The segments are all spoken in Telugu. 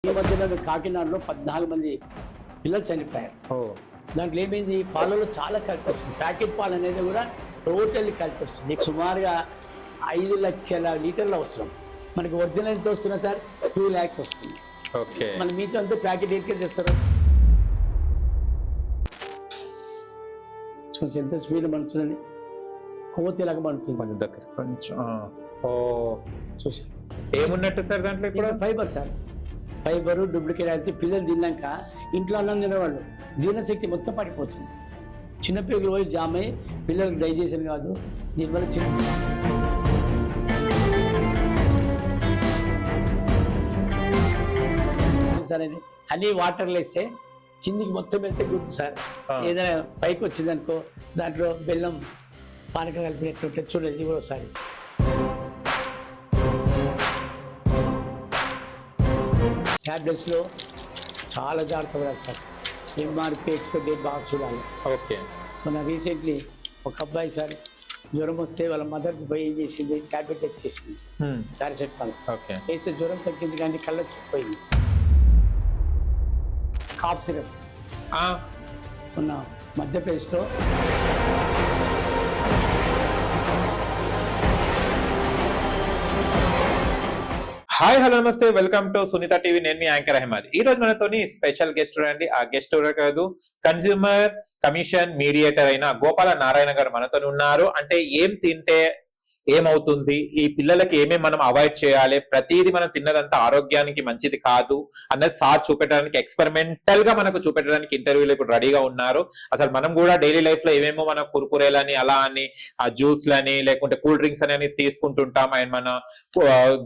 ఈ మధ్యలో కాకినాడలో 14 మంది పిల్లలు చనిపోయారు. దాంట్లో ఏమైంది, పాలలో చాలా కల్తీ వస్తుంది. ప్యాకెట్ పాలు అనేది కూడా టోటల్లీ కల్తీ వస్తుంది. సుమారుగా 5 లక్షల లీటర్లు అవసరం. మనకి ఒరిజినల్ ఎంత వస్తున్నా సార్, 2 lakhs వస్తుంది. ఓకే, మన మీతో అంతా ప్యాకెట్ ఎక్కడ తెస్తారు? చూసి ఎంత స్పీడ్ పడుతుందని, కోతిలాగా పడుతుంది. కొంచెం దగ్గర కొంచెం. చూసి ఏమున్నట్టు సార్ దాంట్లో? ఇప్పుడు ఫైబర్ సార్, ఫైబరు డూప్లికేట్ అయితే పిల్లలు తిన్నాక ఇంట్లో అన్నం తినేవాళ్ళు జీర్ణశక్తి మొత్తం పడిపోతుంది. చిన్నపిల్లలు పోయి జామ్ అయ్యి పిల్లలకు డైజెషన్ కాదు. దీనివల్ల సార్ అది హనీ వాటర్లో వేస్తే కిందికి మొత్తం వెళ్తే గుడ్ సార్. ఏదైనా పైకి వచ్చింది అనుకో, దాంట్లో బెల్లం పానకం కలిపినట్టు చూడండి. ఇది కూడా ఒకసారి ట్యాబ్లెట్స్లో చాలా జాగ్రత్త పడాలి సార్. ఎంఆర్పి ఎక్స్పైరీ డేట్ బాగా చూడాలి. ఓకే, మన రీసెంట్లీ ఒక అబ్బాయి సార్ జ్వరం వస్తే వాళ్ళ మదర్కి పోయి ఏం చేసింది, ట్యాబ్లెట్ తెచ్చేసింది పారాసెటమాల్. ఓకే, వేస్తే జ్వరం తగ్గింది కానీ కళ్ళ చూపోయింది. కాఫ్ సిరప్ ఉన్న మధ్యప్రదేశ్లో హాయ్ హలో నమస్తే, వెల్కమ్ టు సునీత టీవీ. నేను మీ యాంకర్ అహ్మద్. ఈ రోజు మనతోని స్పెషల్ గెస్ట్ అండి. ఆ గెస్ట్ కాదు, కన్స్యూమర్ కమిషన్ మీడియేటర్ అయిన గోపాల నారాయణ గారు మనతో ఉన్నారు. అంటే ఏం తింటే ఏమవుతుంది, ఈ పిల్లలకి ఏమేమి మనం అవాయిడ్ చేయాలి, ప్రతిదీ మనం తిన్నదంతా ఆరోగ్యానికి మంచిది కాదు అన్నది సార్ చూపెట్టడానికి, ఎక్స్పెరిమెంటల్ గా మనకు చూపెట్టడానికి ఇంటర్వ్యూలో ఇప్పుడు రెడీగా ఉన్నారు. అసలు మనం కూడా డైలీ లైఫ్ లో ఏమేమో మన కుర్కురేలని అలా అని ఆ జ్యూస్లని లేకుంటే కూల్ డ్రింక్స్ అని తీసుకుంటుంటాం. అండ్ మన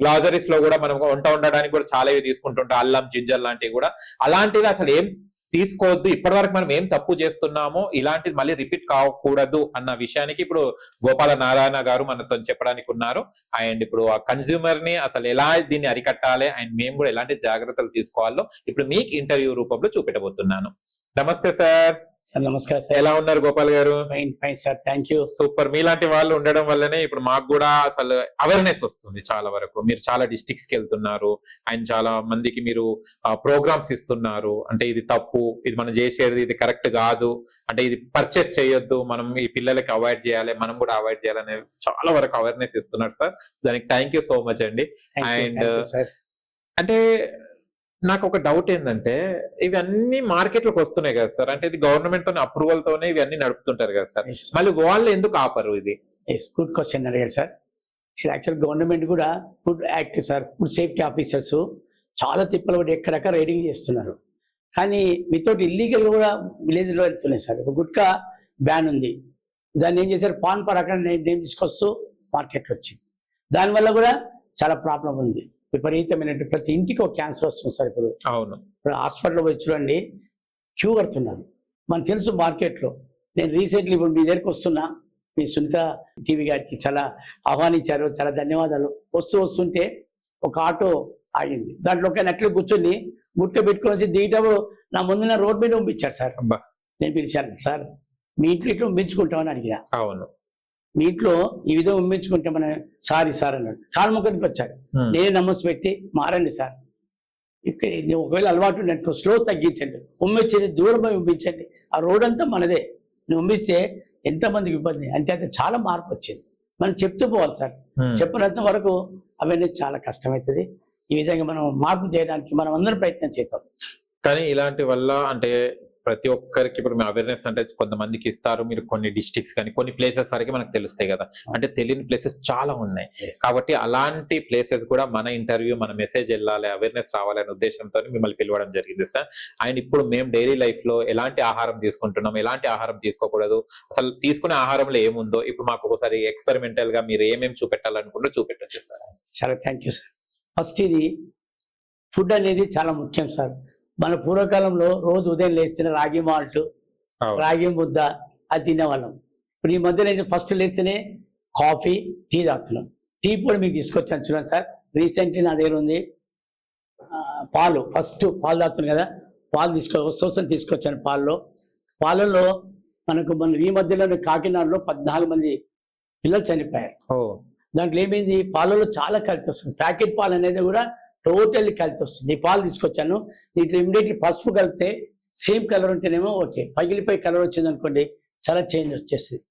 గ్లాజరీస్ లో కూడా మనం వంట ఉండడానికి కూడా చాలా తీసుకుంటుంటాం, అల్లం జింజర్ లాంటివి కూడా. అలాంటివి అసలు ఏం తీసుకోవద్దు, ఇప్పటి వరకు మనం ఏం తప్పు చేస్తున్నామో ఇలాంటిది మళ్ళీ రిపీట్ కాకూడదు అన్న విషయానికి ఇప్పుడు గోపాల నారాయణ గారు మనతో చెప్పడానికి ఉన్నారు. అండ్ ఇప్పుడు ఆ కన్స్యూమర్ ని అసలు ఎలా దీన్ని అరికట్టాలి అండ్ మేము కూడా ఎలాంటి జాగ్రత్తలు తీసుకోవాలో ఇప్పుడు మీకు ఇంటర్వ్యూ రూపంలో చూపెట్టబోతున్నాను. నమస్తే సార్. సార్ నమస్కారం సార్. ఎలా ఉన్నారు గోపాల్ గారు? Fine fine sir, thank you. Super. మీలాంటి వాళ్ళు ఉండడం వల్లనే ఇప్పుడు మాకు కూడా అసలు అవేర్నెస్ వస్తుంది చాలా వరకు. మీరు చాలా డిస్ట్రిక్ట్స్ కి వెళ్తున్నారు అండ్ చాలా మందికి మీరు ప్రోగ్రామ్స్ ఇస్తున్నారు. అంటే ఇది తప్పు, ఇది మనం చేసేది ఇది కరెక్ట్ కాదు, అంటే ఇది పర్చేస్ చేయొద్దు, మనం ఈ పిల్లలకి అవాయిడ్ చేయాలి, మనం కూడా అవాయిడ్ చేయాలనే చాలా వరకు అవేర్నెస్ ఇస్తున్నారు సార్. దానికి థ్యాంక్ యూ సో మచ్ అండి. అండ్ అంటే నాకు ఒక డౌట్ ఏంటంటే, ఇవన్నీ మార్కెట్ లోకి వస్తున్నాయి కదా సార్, అంటే ఇది గవర్నమెంట్ తోనే అప్రూవల్ తోనే ఇవన్నీ నడుపుతుంటారు కదా సార్, మళ్ళీ వాళ్ళు ఎందుకు ఆపరు? ఇది గుడ్ క్వశ్చన్ అడిగారు సార్. యాక్చువల్ గవర్నమెంట్ కూడా food act sir, food safety officers చాలా తిప్పలు పడి ఎక్కడెక్కడ రైడింగ్ చేస్తున్నారు. కానీ వితౌట్ ఇల్లీగల్ కూడా విలేజ్లో వెళ్తున్నాయి సార్. ఒక గుట్కా బ్యాన్ ఉంది, దాన్ని ఏం చేశారు, పాన్ పరాక నేమ్ తీసుకొస్తూ మార్కెట్లో వచ్చింది. దానివల్ల కూడా చాలా ప్రాబ్లం ఉంది. విపరీతమైన ప్రతి ఇంటికి ఒక క్యాన్సర్ వస్తుంది సార్. ఇప్పుడు అవును, ఇప్పుడు హాస్పిటల్లో పోయి చూడండి, క్యూ కడుతున్నాను. మనకు తెలుసు మార్కెట్లో. నేను రీసెంట్లీ ఇప్పుడు మీ దగ్గరికి వస్తున్నా, మీ సునీత టీవీ గారికి చాలా ఆహ్వానించారు, చాలా ధన్యవాదాలు. వస్తుంటే ఒక ఆటో ఆగింది, దాంట్లో ఒక నట్లు కూర్చొని గుట్క పెట్టుకొని వచ్చి దిగటప్పుడు నా ముందున్న రోడ్ మీద పంపించాడు సార్. నేను పిలిచాను, సార్ మీ ఇంట్లో ఇట్లా పంపించుకుంటామని అడిగిన. అవును, మీ ఇంట్లో ఈ విధంగా ఉమ్మించుకుంటే మన సారీ సార్ అన్నాడు. కాళ్ళముఖానికి వచ్చాడు. నేనే నమస్ పెట్టి మారండి సార్, ఇక్కడ ఒకవేళ అలవాటు ఉన్నట్టు స్లో తగ్గించండి, ఉమ్మించేది దూరం ఉమ్మించండి, ఆ రోడ్ అంతా మనదే, నువ్వు ఉమ్మిస్తే ఎంతమందికి ఇబ్బంది అంటే అది చాలా మార్పు వచ్చింది. మనం చెప్తూ పోవాలి సార్. చెప్పినంత వరకు అవన్నీ చాలా కష్టమవుతుంది. ఈ విధంగా మనం మార్పు చేయడానికి మనం అందరం ప్రయత్నం చేద్దాం. కానీ ఇలాంటి వల్ల అంటే ప్రతి ఒక్కరికి ఇప్పుడు మీ అవేర్నెస్ అంటే కొంతమందికి ఇస్తారు, మీరు కొన్ని డిస్ట్రిక్ట్స్ కానీ కొన్ని ప్లేసెస్ వరకు మనకు తెలుస్తాయి కదా, అంటే తెలియని ప్లేసెస్ చాలా ఉన్నాయి. కాబట్టి అలాంటి ప్లేసెస్ కూడా మన ఇంటర్వ్యూ, మన మెసేజ్ వెళ్ళాలి, అవేర్నెస్ రావాలి అనే ఉద్దేశంతో మిమ్మల్ని పిలవడం జరిగింది సార్. అండ్ ఇప్పుడు మేము డైలీ లైఫ్ లో ఎలాంటి ఆహారం తీసుకుంటున్నాం, ఎలాంటి ఆహారం తీసుకోకూడదు, అసలు తీసుకునే ఆహారంలో ఏముందో ఇప్పుడు మాకు ఒకసారి ఎక్స్పెరిమెంటల్ గా మీరు ఏమేమి చూపెట్టాలనుకుంటే చూపెట్టచ్చు సార్. చాలా థ్యాంక్ యూ సార్. ఫస్ట్ ఇది ఫుడ్ అనేది చాలా ముఖ్యం సార్. మన పూర్వకాలంలో రోజు ఉదయం లేస్తేనే రాగి మాల్ట్, రాగి ముద్ద అది తినేవాళ్ళం. ఇప్పుడు ఈ మధ్య నేను ఫస్ట్ లేస్తేనే కాఫీ, టీ తాగుతున్నాం. టీ పొడి మీకు తీసుకొచ్చాను చూడండి సార్. రీసెంట్లీ నా దగ్గర ఉంది పాలు. ఫస్ట్ పాలు తాగుతున్నాను కదా, పాలు సోసం తీసుకొచ్చాను. పాలలో మనకు ఈ మధ్యలో కాకినాడలో 14 మంది పిల్లలు చనిపోయారు. దాంట్లో ఏమైంది, పాలలో చాలా కల్తీ వస్తుంది. ప్యాకెట్ పాలు అనేది కూడా టోటల్లీ కల్తీ వస్తుంది. ఈ పాలు తీసుకొచ్చాను, దీంట్లో ఇమ్మీడియట్లీ పసుపు కలిపితే సేమ్ కలర్ ఉంటేనేమో ఓకే, పగిలిపోయి కలర్ వచ్చింది అనుకోండి చాలా చేంజ్ వచ్చేస్తుంది.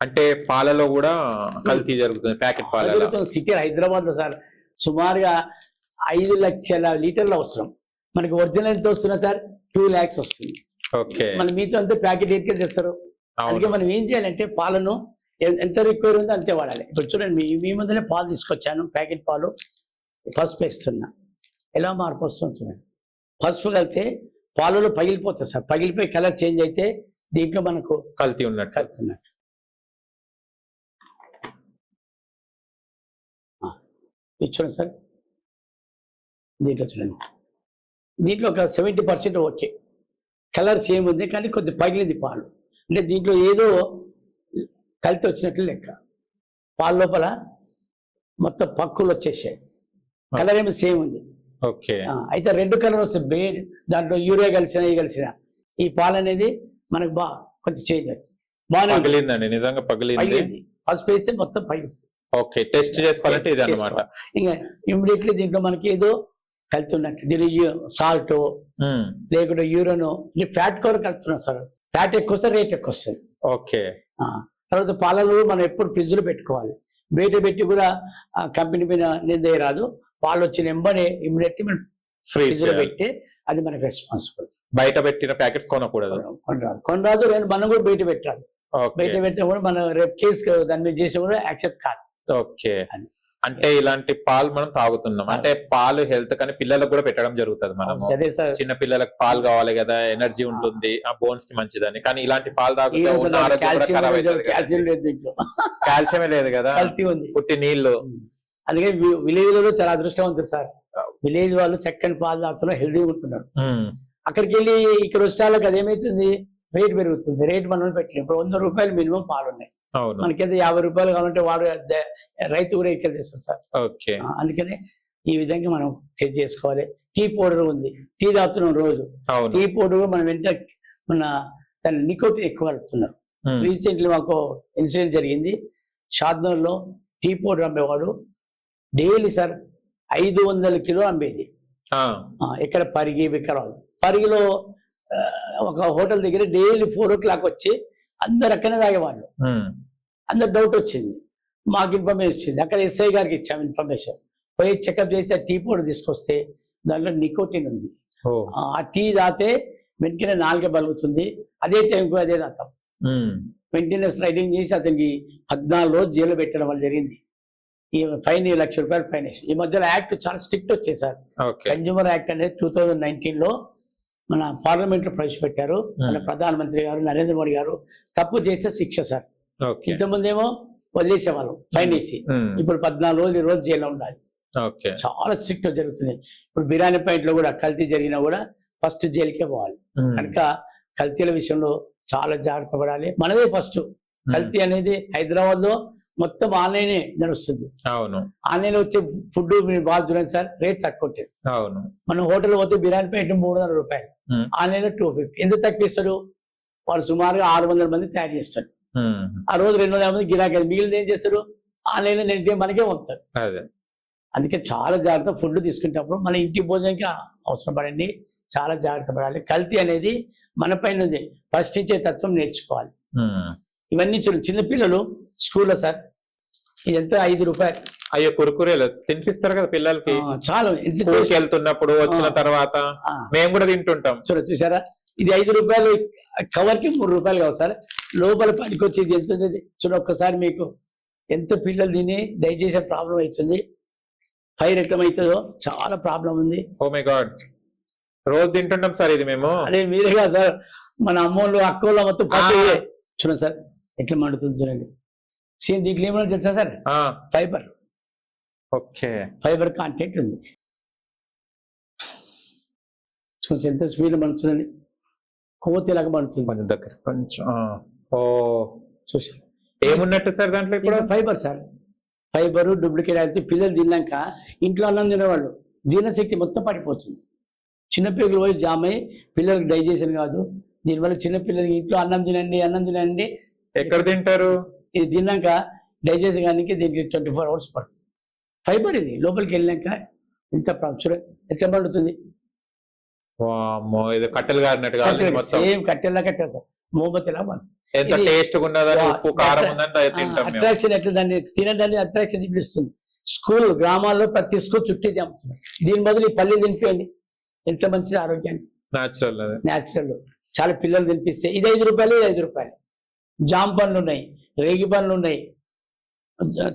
అంటే పాలలో కూడా కల్తీ జరుగుతుంది, ప్యాకెట్ పాలలో. సిటీ హైదరాబాద్ లో సార్ సుమారుగా 5 లక్షల లీటర్లు అవసరం. మనకి ఒరిజినల్ ఎంత వస్తున్నా సార్ 2 lakhs వస్తుంది. ఓకే, మన మీతో అంతా ప్యాకెట్ ఎక్కడ తెస్తారు? అందుకే మనం ఏం చేయాలంటే పాలను ఎంత రిక్వైర్ ఉందో అంతే వాడాలి. ఇప్పుడు చూడండి, మీ ముందునే పాలు తీసుకొచ్చాను, ప్యాకెట్ పాలు. పసుపు వేస్తున్నా, ఎలా మార్పు వస్తుంది చూడండి. పసుపు కలిపితే పాలలో పగిలిపోతుంది సార్, పగిలిపోయి కలర్ చేంజ్ అయితే దీంట్లో మనకు కల్తీ ఉన్నట్టు. ఇది చూడండి సార్, దీంట్లో చూడండి, దీంట్లో ఒక 70% ఓకే, కలర్ సేమ్ ఉంది కానీ కొద్ది పగిలింది పాలు. అంటే దీంట్లో ఏదో కల్తీ వచ్చినట్లు లెక్క. పాల లోపల మొత్తం పక్కులు వచ్చేసాయి, కలర్ ఏమో సేమ్ ఉంది. ఓకే, అయితే రెడ్ కలర్ వస్తుంది, దాంట్లో యూరియా కలిసిన ఈ పాలు అనేది మనకు కొంచెం చేంజ్ అవుతుంది. పగిలిందండి, నిజంగా పగిలింది. పసుపు వేస్తే మొత్తం పగిలింది. ఓకే, టెస్ట్ చేసుకోవాలంటే ఇది అన్నమాట. ఇంకా ఇమ్మీడియట్లీ దీంట్లో మనకి ఏదో కలిసి ఉన్నట్టు, దీని సాల్ట్ లేకుంటే యూరిన్, ఫ్యాట్ కూడా కలుపుతున్నాం సార్. ఫ్యాట్ ఎక్కువ వస్తే రేట్ ఎక్కువ వస్తుంది. ఓకే, తర్వాత పాలలో మనం ఎప్పుడు ఫ్రిడ్జ్ లో పెట్టుకోవాలి, బయట పెట్టి కూడా కంపెనీ మీద నిందేయరాదు. పాలు వచ్చిన వెంబడే ఇమ్మీడియట్లీ మనం ఫ్రిడ్జ్ లో పెట్టి అది మనకి రెస్పాన్సిబుల్. బయట పెట్టిన ప్యాకెట్స్ కొనకూడదు, కొనరాదు. మనం కూడా బయట పెట్టాలి. బయట పెట్టిన కూడా మనం రేపు కేసు దాని మీద చేసి కూడా యాక్సెప్ట్ కాదు. ఓకే, అంటే ఇలాంటి పాలు మనం తాగుతున్నాం అంటే పాలు హెల్త్ కానీ పిల్లలకు కూడా పెట్టడం జరుగుతుంది. మనం చిన్న పిల్లలకు పాలు కావాలి కదా, ఎనర్జీ ఉంటుంది, ఆ బోన్స్ కి మంచిదని. కానీ ఇలాంటి పాలు తాగితే కాల్షియమే లేదు కదా, పుట్టి నీళ్లు. అందుకే విలేజ్ లో చాలా అదృష్టవంతులు సార్, విలేజ్ వాళ్ళు చక్కని పాలు తాగుతున్నారు, హెల్తీగా ఉంటున్నారు. అక్కడికి వెళ్ళి ఇక్కడ వచ్చేళ్ళకి అదేమైతుంది, రేట్ పెరుగుతుంది. రేట్ మనం పెట్టలేము. ఇప్పుడు 100 రూపాయలు మినిమం పాలు ఉన్నాయి, మనకైతే 50 రూపాయలు కావాలంటే వాడు రైతు కూడా ఇక్కడ తెస్తారు సార్. ఓకే, అందుకనే ఈ విధంగా మనం చెక్ చేసుకోవాలి. టీ పౌడర్ ఉంది, టీ తాగుతున్నాం రోజు, టీ పౌడర్ మనం మన దాని నికోటిన్ ఎక్కువ కలుపుతున్నారు. రీసెంట్లీ మాకు ఇన్సిడెంట్ జరిగింది. షాద్నగర్ లో టీ పౌడర్ అమ్మేవాడు డైలీ సార్ 500 కిలో అమ్మేది. ఇక్కడ పరిగి విక్రవాళ్ళు, పరిగిలో ఒక హోటల్ దగ్గర డైలీ 4 o'clock వచ్చి అందరు అక్కడనే తాగేవాళ్ళు. అందరు డౌట్ వచ్చింది, మాకు ఇన్ఫర్మేషన్ వచ్చింది. అక్కడ ఎస్ఐ గారికి ఇచ్చాము ఇన్ఫర్మేషన్. పోయి చెకప్ చేసి ఆ టీ పౌడర్ తీసుకొస్తే దాంట్లో నికోటిన్ ఉంది. ఆ టీ తాగితే వెంటనే నాలుగే బలుగుతుంది. అదే టైంకు అదే తాతాం. వెంటనే రైడింగ్ చేసి అతనికి 14 రోజులు జైలు పెట్టడం వల్ల జరిగింది. ఈ ఫైన్ 1 లక్ష రూపాయలు ఫైన్ వేసి. ఈ మధ్యలో యాక్ట్ చాలా స్ట్రిక్ట్ వచ్చేసారు. కన్జ్యూమర్ యాక్ట్ అనేది 2019 లో మన పార్లమెంట్ లో ప్రవేశపెట్టారు. మన ప్రధానమంత్రి గారు నరేంద్ర మోడీ గారు. తప్పు చేస్తే శిక్ష సార్. ఇంతకుముందేమో వదిలేసేవాళ్ళం ఫైన్ వేసి, ఇప్పుడు 14 రోజులు ఈ రోజు జైల్లో ఉండాలి. చాలా స్ట్రిక్ట్ జరుగుతుంది. ఇప్పుడు బిర్యానీ పాయింట్ లో కూడా కల్తీ జరిగినా కూడా ఫస్ట్ జైలుకే పోవాలి. కనుక కల్తీల విషయంలో చాలా జాగ్రత్త పడాలి. మనదే ఫస్ట్ కల్తీ అనేది హైదరాబాద్ లో మొత్తం ఆన్లైనే నడుస్తుంది. ఆన్లైన్ వచ్చే ఫుడ్ మీరు బాగా చూడండి సార్, రేట్ తక్కువ ఉంటుంది. మనం హోటల్ పోతే బిర్యానీ ప్లేట్ 300 రూపాయలు, ఆన్లైన్ లో 250. ఎందుకు తక్కువిస్తారు? వాళ్ళు సుమారుగా 600 మంది తయారు చేస్తారు. ఆ రోజు 250 మంది గిరాకీ, మిగిలిన ఏం చేస్తారు? ఆన్లైన్ లో నెక్స్ట్ డే మనకే పంపుతారు. అందుకే చాలా జాగ్రత్త. ఫుడ్ తీసుకునేటప్పుడు మన ఇంటి భోజనానికి అవసరం పడండి, చాలా జాగ్రత్త పడాలి. కల్తీ అనేది మన పైన ఉంది. ఫస్ట్ ఇచ్చే తత్వం నేర్చుకోవాలి. ఇవన్నీ చిన్నపిల్లలు స్కూల్లో సార్ ఇదంతా 5 రూపాయలు. అయ్యో కురుకురేలు తినిపిస్తారు కదా పిల్లలకి, చాలా వెళ్తున్నప్పుడు వచ్చిన తర్వాత మేము కూడా తింటుంటాం. చూసారా, ఇది 5 రూపాయలు కవర్ కి 3 రూపాయలు కావు సార్. లోపల పనికి వచ్చేది ఎంత చూడ ఒక్కసారి. మీకు ఎంత పిల్లలు తిని డైజెషన్ ప్రాబ్లం అవుతుంది, ఫైర్ ఎట్లం అవుతుందో చాలా ప్రాబ్లం ఉంది. ఓ మై గాడ్, రోజు తింటుంటాం సార్ ఇది మేము. అదే మీరేగా సార్, మన అమ్మోళ్ళు అక్కోళ్ళు మొత్తం చూడండి సార్ ఎట్లా మండుతుంది చూడండి. సేమ్ దీంట్లో ఏమన్నా తెలుసా sir? Fibre. Okay, fibre content ఉంది. చూసి ఎంత స్పీడ్ మండుతుందండి, కొవ్వొత్తిలాగా మండుతుంది దగ్గర కొంచెం. చూసి ఏమున్నట్టు సార్ దాంట్లో? ఇప్పుడు ఫైబర్ సార్, ఫైబర్ డూప్లికేట్ అయితే పిల్లలు తిన్నాక ఇంట్లో అన్నం తినేవాళ్ళు జీర్ణశక్తి మొత్తం పడిపోతుంది. చిన్నపిల్లలు పోయి జామ్ అయ్యి పిల్లలకి డైజెషన్ కాదు. దీనివల్ల చిన్నపిల్లలకి ఇంట్లో అన్నం తినండి, అన్నం తినండి. ఎక్కడ తింటారు? ఇది తిన్నాక డైజెస్ట్ కానీ దీనికి 24 hours పడుతుంది. ఫైబర్ ఇది లోపలికి వెళ్ళాక ఇంత చూడండి ఎట్లా పడుతుంది, వామ్మో, ఇది కట్టెలు గారినట్టు కాదు మొత్తం. సేమ్ కట్టెలా కట్టారు సార్, మోమతిలా పడుతుంది. ఎంత టేస్ట్ ఉన్నదని, ఉప్పు కారం ఉందని తింటాం మేము. అట్రాక్షన్ ఎట్లా దాన్ని తినదాన్ని అట్రాక్షన్ చూపిస్తుంది. స్కూల్ గ్రామాల్లో ప్రతి స్కూల్ చుట్టూ అమ్ముతున్నారు. దీని బదులు ఈ పల్లి తినిపోయింది, ఎంత మంచిది ఆరోగ్యానికి. న్యాచురల్ చాలా పిల్లలు తినిపిస్తే ఇది 5 రూపాయలు, ఇది 5 రూపాయలు. జామ పండ్లు ఉన్నాయి, రేగి పండ్లు ఉన్నాయి.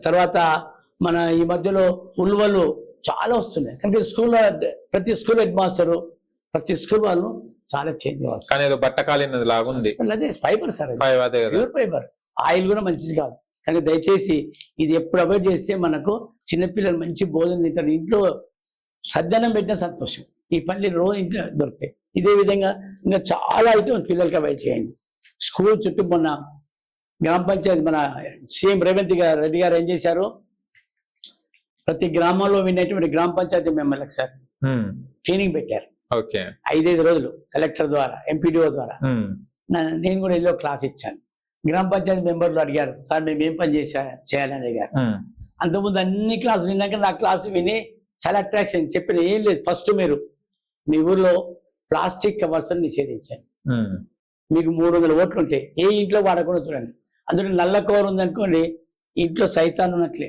తర్వాత మన ఈ మధ్యలో ఉల్వలు చాలా వస్తున్నాయి. అంటే స్కూల్లో ప్రతి స్కూల్ హెడ్ మాస్టరు, ప్రతి స్కూల్ వాళ్ళు చాలా చేంజ్ అవ్వాలి. కానీ ఏదో బట్టకాలినది లాగుంది. అదే ఫైబర్ సార్, అదే ప్యూర్ ఫైబర్. ఆయిల్ కూడా మంచిది కాదు. కానీ దయచేసి ఇది ఎప్పుడు అవాయిడ్ చేస్తే మనకు చిన్నపిల్లలు మంచి భోజనం తింటారు. ఇంట్లో సద్దనం పెట్టిన సంతోషం. ఈ పల్లి రోజు ఇంట్లో దొరుకుతాయి. ఇదే విధంగా ఇంకా చాలా ఐటమ్ పిల్లలకి అవాయిడ్ చేయండి. స్కూల్ చుట్టూ మొన్న గ్రామ పంచాయతీ మన సీఎం రేవంత్ రెడ్డి గారు ఏం చేశారు, ప్రతి గ్రామంలో వినేటువంటి గ్రామ పంచాయతీ మెంబర్లకు సార్ ట్రైనింగ్ పెట్టారు. 5 రోజులు కలెక్టర్ ద్వారా, ఎంపీడీఓ ద్వారా. నేను కూడా వెళ్ళి క్లాస్ ఇచ్చాను. గ్రామ పంచాయతీ మెంబర్లు అడిగారు, సార్ మేము ఏం పని చేయాలని అడిగారు. అంతకుముందు అన్ని క్లాసులు విన్నాక నా క్లాసు విని చాలా అట్రాక్షన్. చెప్పిన ఏం లేదు, ఫస్ట్ మీరు మీ ఊర్లో ప్లాస్టిక్ కవర్స్ నిషేధించండి. మీకు 300 ఓట్లు ఉంటాయి, ఏ ఇంట్లో వాడకుండా చూడండి. అందులో నల్ల కవర్ ఉందనుకోండి, ఇంట్లో సైతాన్ ఉన్నట్లే.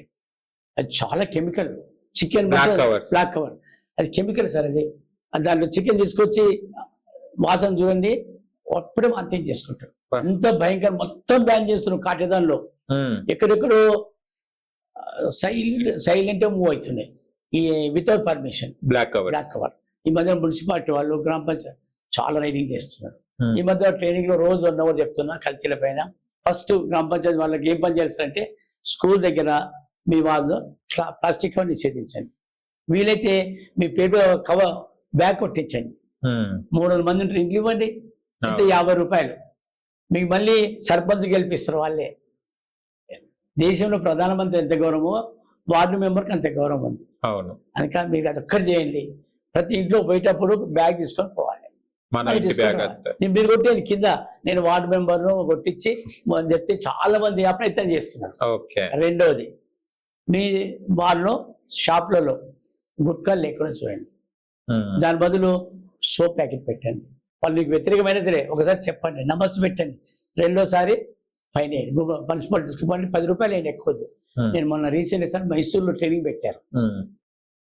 అది చాలా కెమికల్. చికెన్ బ్లాక్ కవర్ అది కెమికల్ సార్. అది దాంట్లో చికెన్ తీసుకొచ్చి వాసన చూడండి, అప్పుడే వాంతింగ్ చేసుకుంటాడు. అంత భయంకర, మొత్తం బ్యాన్ చేస్తున్నారు కాటేదాన్లో. ఎక్కడెక్కడో సైలెంట్ మూవ్ అవుతున్నాయి ఈ వితౌట్ పర్మిషన్ బ్లాక్ కవర్. ఈ మధ్య మున్సిపాలిటీ వాళ్ళు, గ్రామ పంచాయతీ చాలా రైడింగ్ చేస్తున్నారు. ఈ మధ్య ట్రైనింగ్ లో రోజు 1 hour చెప్తున్నా కల్తీల పైన. ఫస్ట్ గ్రామ పంచాయతీ వాళ్ళకి ఏం పని చేస్తారంటే, స్కూల్ దగ్గర మీ వాళ్ళు ప్లాస్టిక్ కవర్ నిషేధించండి. వీలైతే మీ పేపర్ కవర్ బ్యాగ్ కొట్టించండి. 300 మంది ఉంటారు, ఇంటికి ఇవ్వండి, అంటే 50 రూపాయలు. మీకు మళ్ళీ సర్పంచ్ గెలిపిస్తారు వాళ్ళే. దేశంలో ప్రధానమంత్రి ఎంత గౌరవమో వార్డు మెంబర్కి అంత గౌరవం ఉంది. అవును, అందుకని మీరు అది ఒక్కటి చేయండి. ప్రతి ఇంట్లో పోయేటప్పుడు బ్యాగ్ తీసుకొని పోవాలి. మీరు కొట్టేది కింద, నేను వార్డు మెంబర్ను కొట్టించి అని చెప్తే చాలా మంది ప్రయత్నం చేస్తున్నారు. రెండవది, మీ వాళ్ళలో షాప్లలో గుట్కాలు లేకుండా చూడండి. దాని బదులు సోప్ ప్యాకెట్ పెట్టండి. వాళ్ళు మీకు వ్యతిరేకమైనా సరే ఒకసారి చెప్పండి, నమస్తే పెట్టండి. రెండోసారి ఫైన్ వేయండి, పనిష్మెంట్ తీసుకోండి. 10 రూపాయలు ఏంటి ఎక్కువద్దు. నేను మొన్న రీసెంట్ సార్ మైసూర్లో ట్రైనింగ్ పెట్టారు.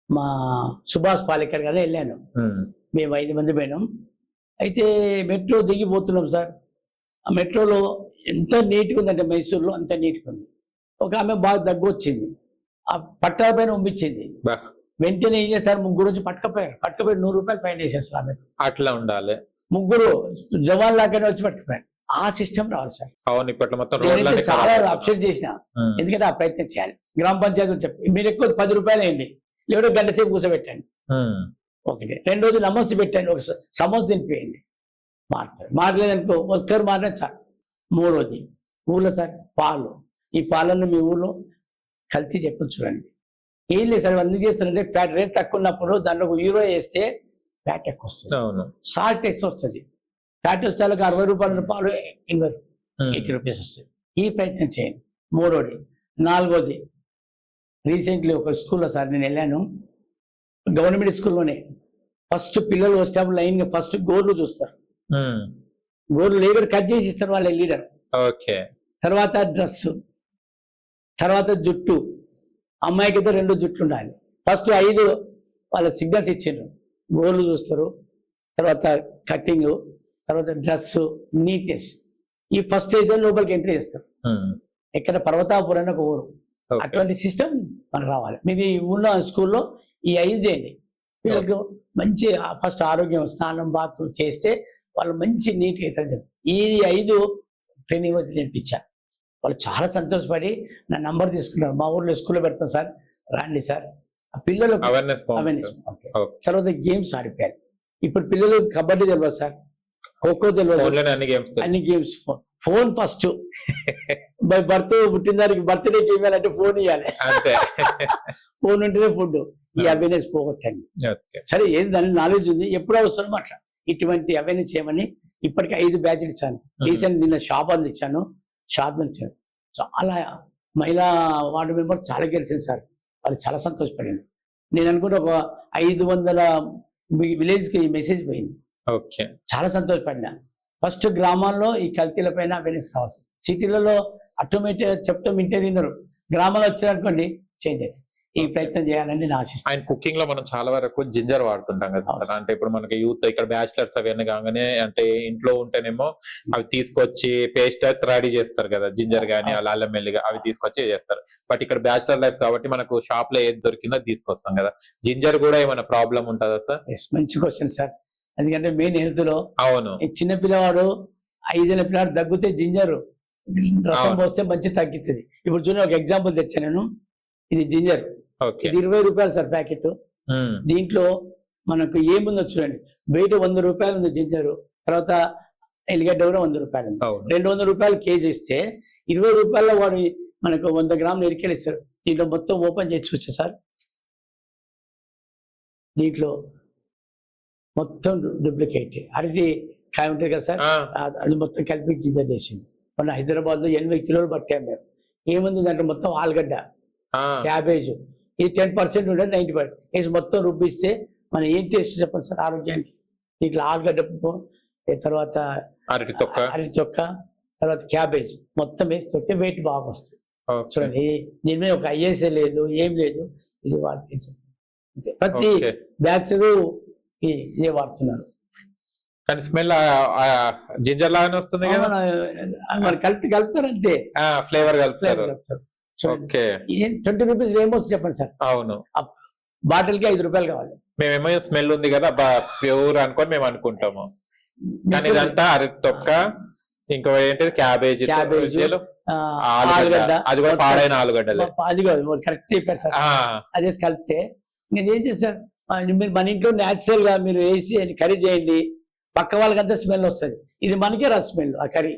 మా సుభాష్ పాలేకర్ కదా వెళ్ళాను. మేము 5 మంది పోయినాం. అయితే మెట్రో దిగిపోతున్నాం సార్. ఆ మెట్రోలో ఎంత నీట్గా ఉందంటే మైసూర్లో అంత నీట్గా ఉంది. ఒక ఆమె బాగా దగ్గు వచ్చింది, ఆ పట్టాల పైన ఉంపించింది. వెంటనే ఏం చేస్తారు, 3 వచ్చి పట్టుకపోయి 100 రూపాయలు ఫైన్ వేసేస్తారు ఆమె. అట్లా ఉండాలి. 3 జవాన్ లాగానే వచ్చి పట్టుకుపోయారు. ఆ సిస్టమ్ రావాలి సార్. అవును, ఇప్పట్లో మొత్తం చాలా అప్సెట్ చేసిన. ఎందుకంటే ఆ ప్రయత్నం చేయాలి. గ్రామ పంచాయతీ చెప్పి మీరు ఎక్కువ 10 రూపాయలు వేయండి, లేదో గంట సేపు కూర్చోబెట్టండి. ఒకటి. రెండోది నమస్తే పెట్టండి, ఒక సమోసా తినిపోయండి. మారుతారు. మారలేదనుకో ఒక్కరు మారినా చాలు. మూడోది, ఊళ్ళో సార్ పాలు. ఈ పాలల్లో మీ ఊళ్ళో కల్తీ చెప్పు చూడండి. ఏం లేదు సార్, అన్ని చేస్తారంటే ఫ్యాట్ రేట్ తక్కువ ఉన్నప్పుడు దాంట్లో యూరో వేస్తే ఫ్యాట్ ఎక్కువ వస్తుంది, సాల్ట్ ఎక్కువ వస్తుంది. ఫ్యాట్ వస్తే 60 రూపాయల పాలు 80 రూపీస్ వస్తుంది. ఈ ప్రయత్నం చేయండి. మూడోది. నాలుగోది, రీసెంట్లీ ఒక స్కూల్లో సార్ నేను వెళ్ళాను, గవర్నమెంట్ స్కూల్లోనే. ఫస్ట్ పిల్లలు వచ్చేటప్పుడు లైన్గా ఫస్ట్ గోర్లు చూస్తారు. గోర్లు లేబర్ కట్ చేసి ఇస్తారు వాళ్ళ లీడర్. తర్వాత డ్రెస్, తర్వాత జుట్టు. అమ్మాయికి అయితే 2 జుట్లు ఉండాలి. ఫస్ట్ 5 వాళ్ళ సిగ్నల్స్ ఇచ్చిండ్రు. గోర్లు చూస్తారు, తర్వాత కటింగ్, తర్వాత డ్రెస్, నీట్నెస్. ఈ ఫస్ట్ అయితే లోపలికి ఎంట్రీ చేస్తారు. ఎక్కడ పర్వతాపురం అని ఒక ఊరు. అటువంటి సిస్టమ్ మనకు రావాలి. మీది ఉన్న స్కూల్లో ఈ 5 చేయండి. వీళ్ళకు మంచి ఫస్ట్ ఆరోగ్యం, స్నానం, బాత్ చేస్తే వాళ్ళు మంచి నీట్గా అవుతారు. ఈ 5 ట్రైనింగ్ నేర్పించారు. వాళ్ళు చాలా సంతోషపడి నా నంబర్ తీసుకున్నారు. మా ఊర్లో స్కూల్లో పెడతాం సార్, రండి సార్. ఆ పిల్లలకు అవేర్నెస్. తర్వాత గేమ్స్ ఆడిపోయారు. ఇప్పుడు పిల్లలు కబడ్డీ తెలియదు సార్, ఖోఖో తెలియదు, అన్ని games. Phone first. By birth పుట్టిన దానికి బర్త్డేకి ఇవ్వాలంటే ఫోన్ ఇవ్వాలి. ఫోన్ ఉంటేనే ఫుడ్. ఈ అవేర్నెస్ పోగొట్టండి. సరే, ఏది దాని నాలెడ్జ్ ఉంది, ఎప్పుడు అవసరం అట్లా ఇటువంటి అవేర్నెస్ చేయమని ఇప్పటికీ 5 బ్యాచ్లు ఇచ్చాను. రీసెంట్ నిన్న షాప్ అందించాను, షాప్ ఇచ్చాను. చాలా మహిళా వార్డు మెంబర్ చాలా గెలిచింది సార్. వాళ్ళు చాలా సంతోషపడింది. నేను అనుకుంటే ఒక 500 విలేజ్కి మెసేజ్ పోయింది. ఓకే. చాలా సంతోషపడినా. ఫస్ట్ గ్రామాల్లో ఈ కల్తీల పైన అవేర్నెస్ కావాలి. సిటీలలో ఆటోమేటిక్ చెప్తాం ఇంటే విన్నారు, గ్రామాల్లో వచ్చారనుకోండి చేంజ్ అవుతుంది. ఈ ప్రయత్నం చేయాలని నేను ఆశిస్తాను. ఆయన కుకింగ్ లో మనం చాలా వరకు జింజర్ వాడుతుంటాం కదా సార్. అంటే ఇప్పుడు మనకి యూత్ ఇక్కడ బ్యాచిలర్స్ అవన్నీ కాగానే అంటే ఇంట్లో ఉంటేనేమో అవి తీసుకొచ్చి పేస్ట్ రెడీ చేస్తారు కదా, జింజర్ గానీ అల్లం మెల్లిగా అవి తీసుకొచ్చి చేస్తారు. బట్ ఇక్కడ బ్యాచిలర్ లైఫ్ కాబట్టి మనకు షాప్ లో ఏది దొరికిందో తీసుకొస్తాం కదా. జింజర్ కూడా ఏమైనా ప్రాబ్లం ఉంటుందా సార్? మంచి క్వశ్చన్ సార్. ఎందుకంటే మెయిన్ హెల్త్ లో అవును, ఈ చిన్న పిల్లవాడు 5 ఏళ్ల పిల్లవాడు దగ్గుతే జింజర్ రసం పోస్తే మంచి తగ్గుతుంది. ఇప్పుడు చూడండి, ఒక ఎగ్జాంపుల్ తెచ్చాను నేను. ఇది జింజర్, ఇది 20 రూపాయలు సార్ ప్యాకెట్. దీంట్లో మనకు ఏముందో చూడండి, బయట 100 రూపాయలు ఉంది జింజర్, తర్వాత ఎల్లిగడ్డ కూడా 100 రూపాయలు ఉంది. 200 రూపాయలు కేజీ ఇస్తే 20 రూపాయల్లో వాడు మనకు 100 గ్రాములు ఎరికెళ్ళిస్తారు. దీంట్లో మొత్తం ఓపెన్ చేసి చూసా సార్, దీంట్లో మొత్తం డూప్లికేట్ అరటి కాయ ఉంటుంది కదా సార్, అది మొత్తం కలిపి జింజర్ చేసింది. మన హైదరాబాద్ లో 80 కిలోలు పట్టాం మేము. ఏముంది దాంట్లో మొత్తం ఆలుగడ్డ, క్యాబేజ్, ఇది 10% ఉండదు, 90% వేసి మొత్తం రుబ్బిస్తే మనం ఏం టేస్ట్ చెప్పండి సార్ ఆరోగ్యానికి. దీంట్లో ఆలుగడ్డ, తర్వాత అరటి తొక్క, తర్వాత క్యాబేజ్ మొత్తం వేసి తొక్కితే వెయిట్ బాగా వస్తుంది. చూడండి, దీని మీద ఒక ఐఎస్ఏ లేదు, ఏం లేదు, ఇది వాడితే ప్రతి బ్యాచులర్ ఇదే వాడుతున్నారు. కానీ స్మెల్ జింజర్ లాగానే వస్తుంది కదా, మరి కలుపుతారు అంతే, ఫ్లేవర్ కలుపుతారు. 20 రూపీస్ ఏమొస్తుంది చెప్పండి సార్. అవును, బాటిల్ కి 5 రూపాయలు కావాలి. మేమేమో స్మెల్ ఉంది కదా ప్యూర్ అనుకొని మేము అనుకుంటాము, కానీ ఇదంతా అరటి తొక్క, ఇంకో ఏంటి క్యాబేజ్, ఆలుగడ్డ, అది కూడా పాడైన ఆలుగడ్డలే. అది కాదు, కరెక్ట్ చెప్పారు సార్. అదే కలిపితే నేను ఏం చేశాను, మీరు మన ఇంట్లో న్యాచురల్ గా మీరు వేసి కర్రీ చేయండి, పక్క వాళ్ళకంతా స్మెల్ వస్తుంది. ఇది మనకే రా స్మెల్, ఆ కర్రీ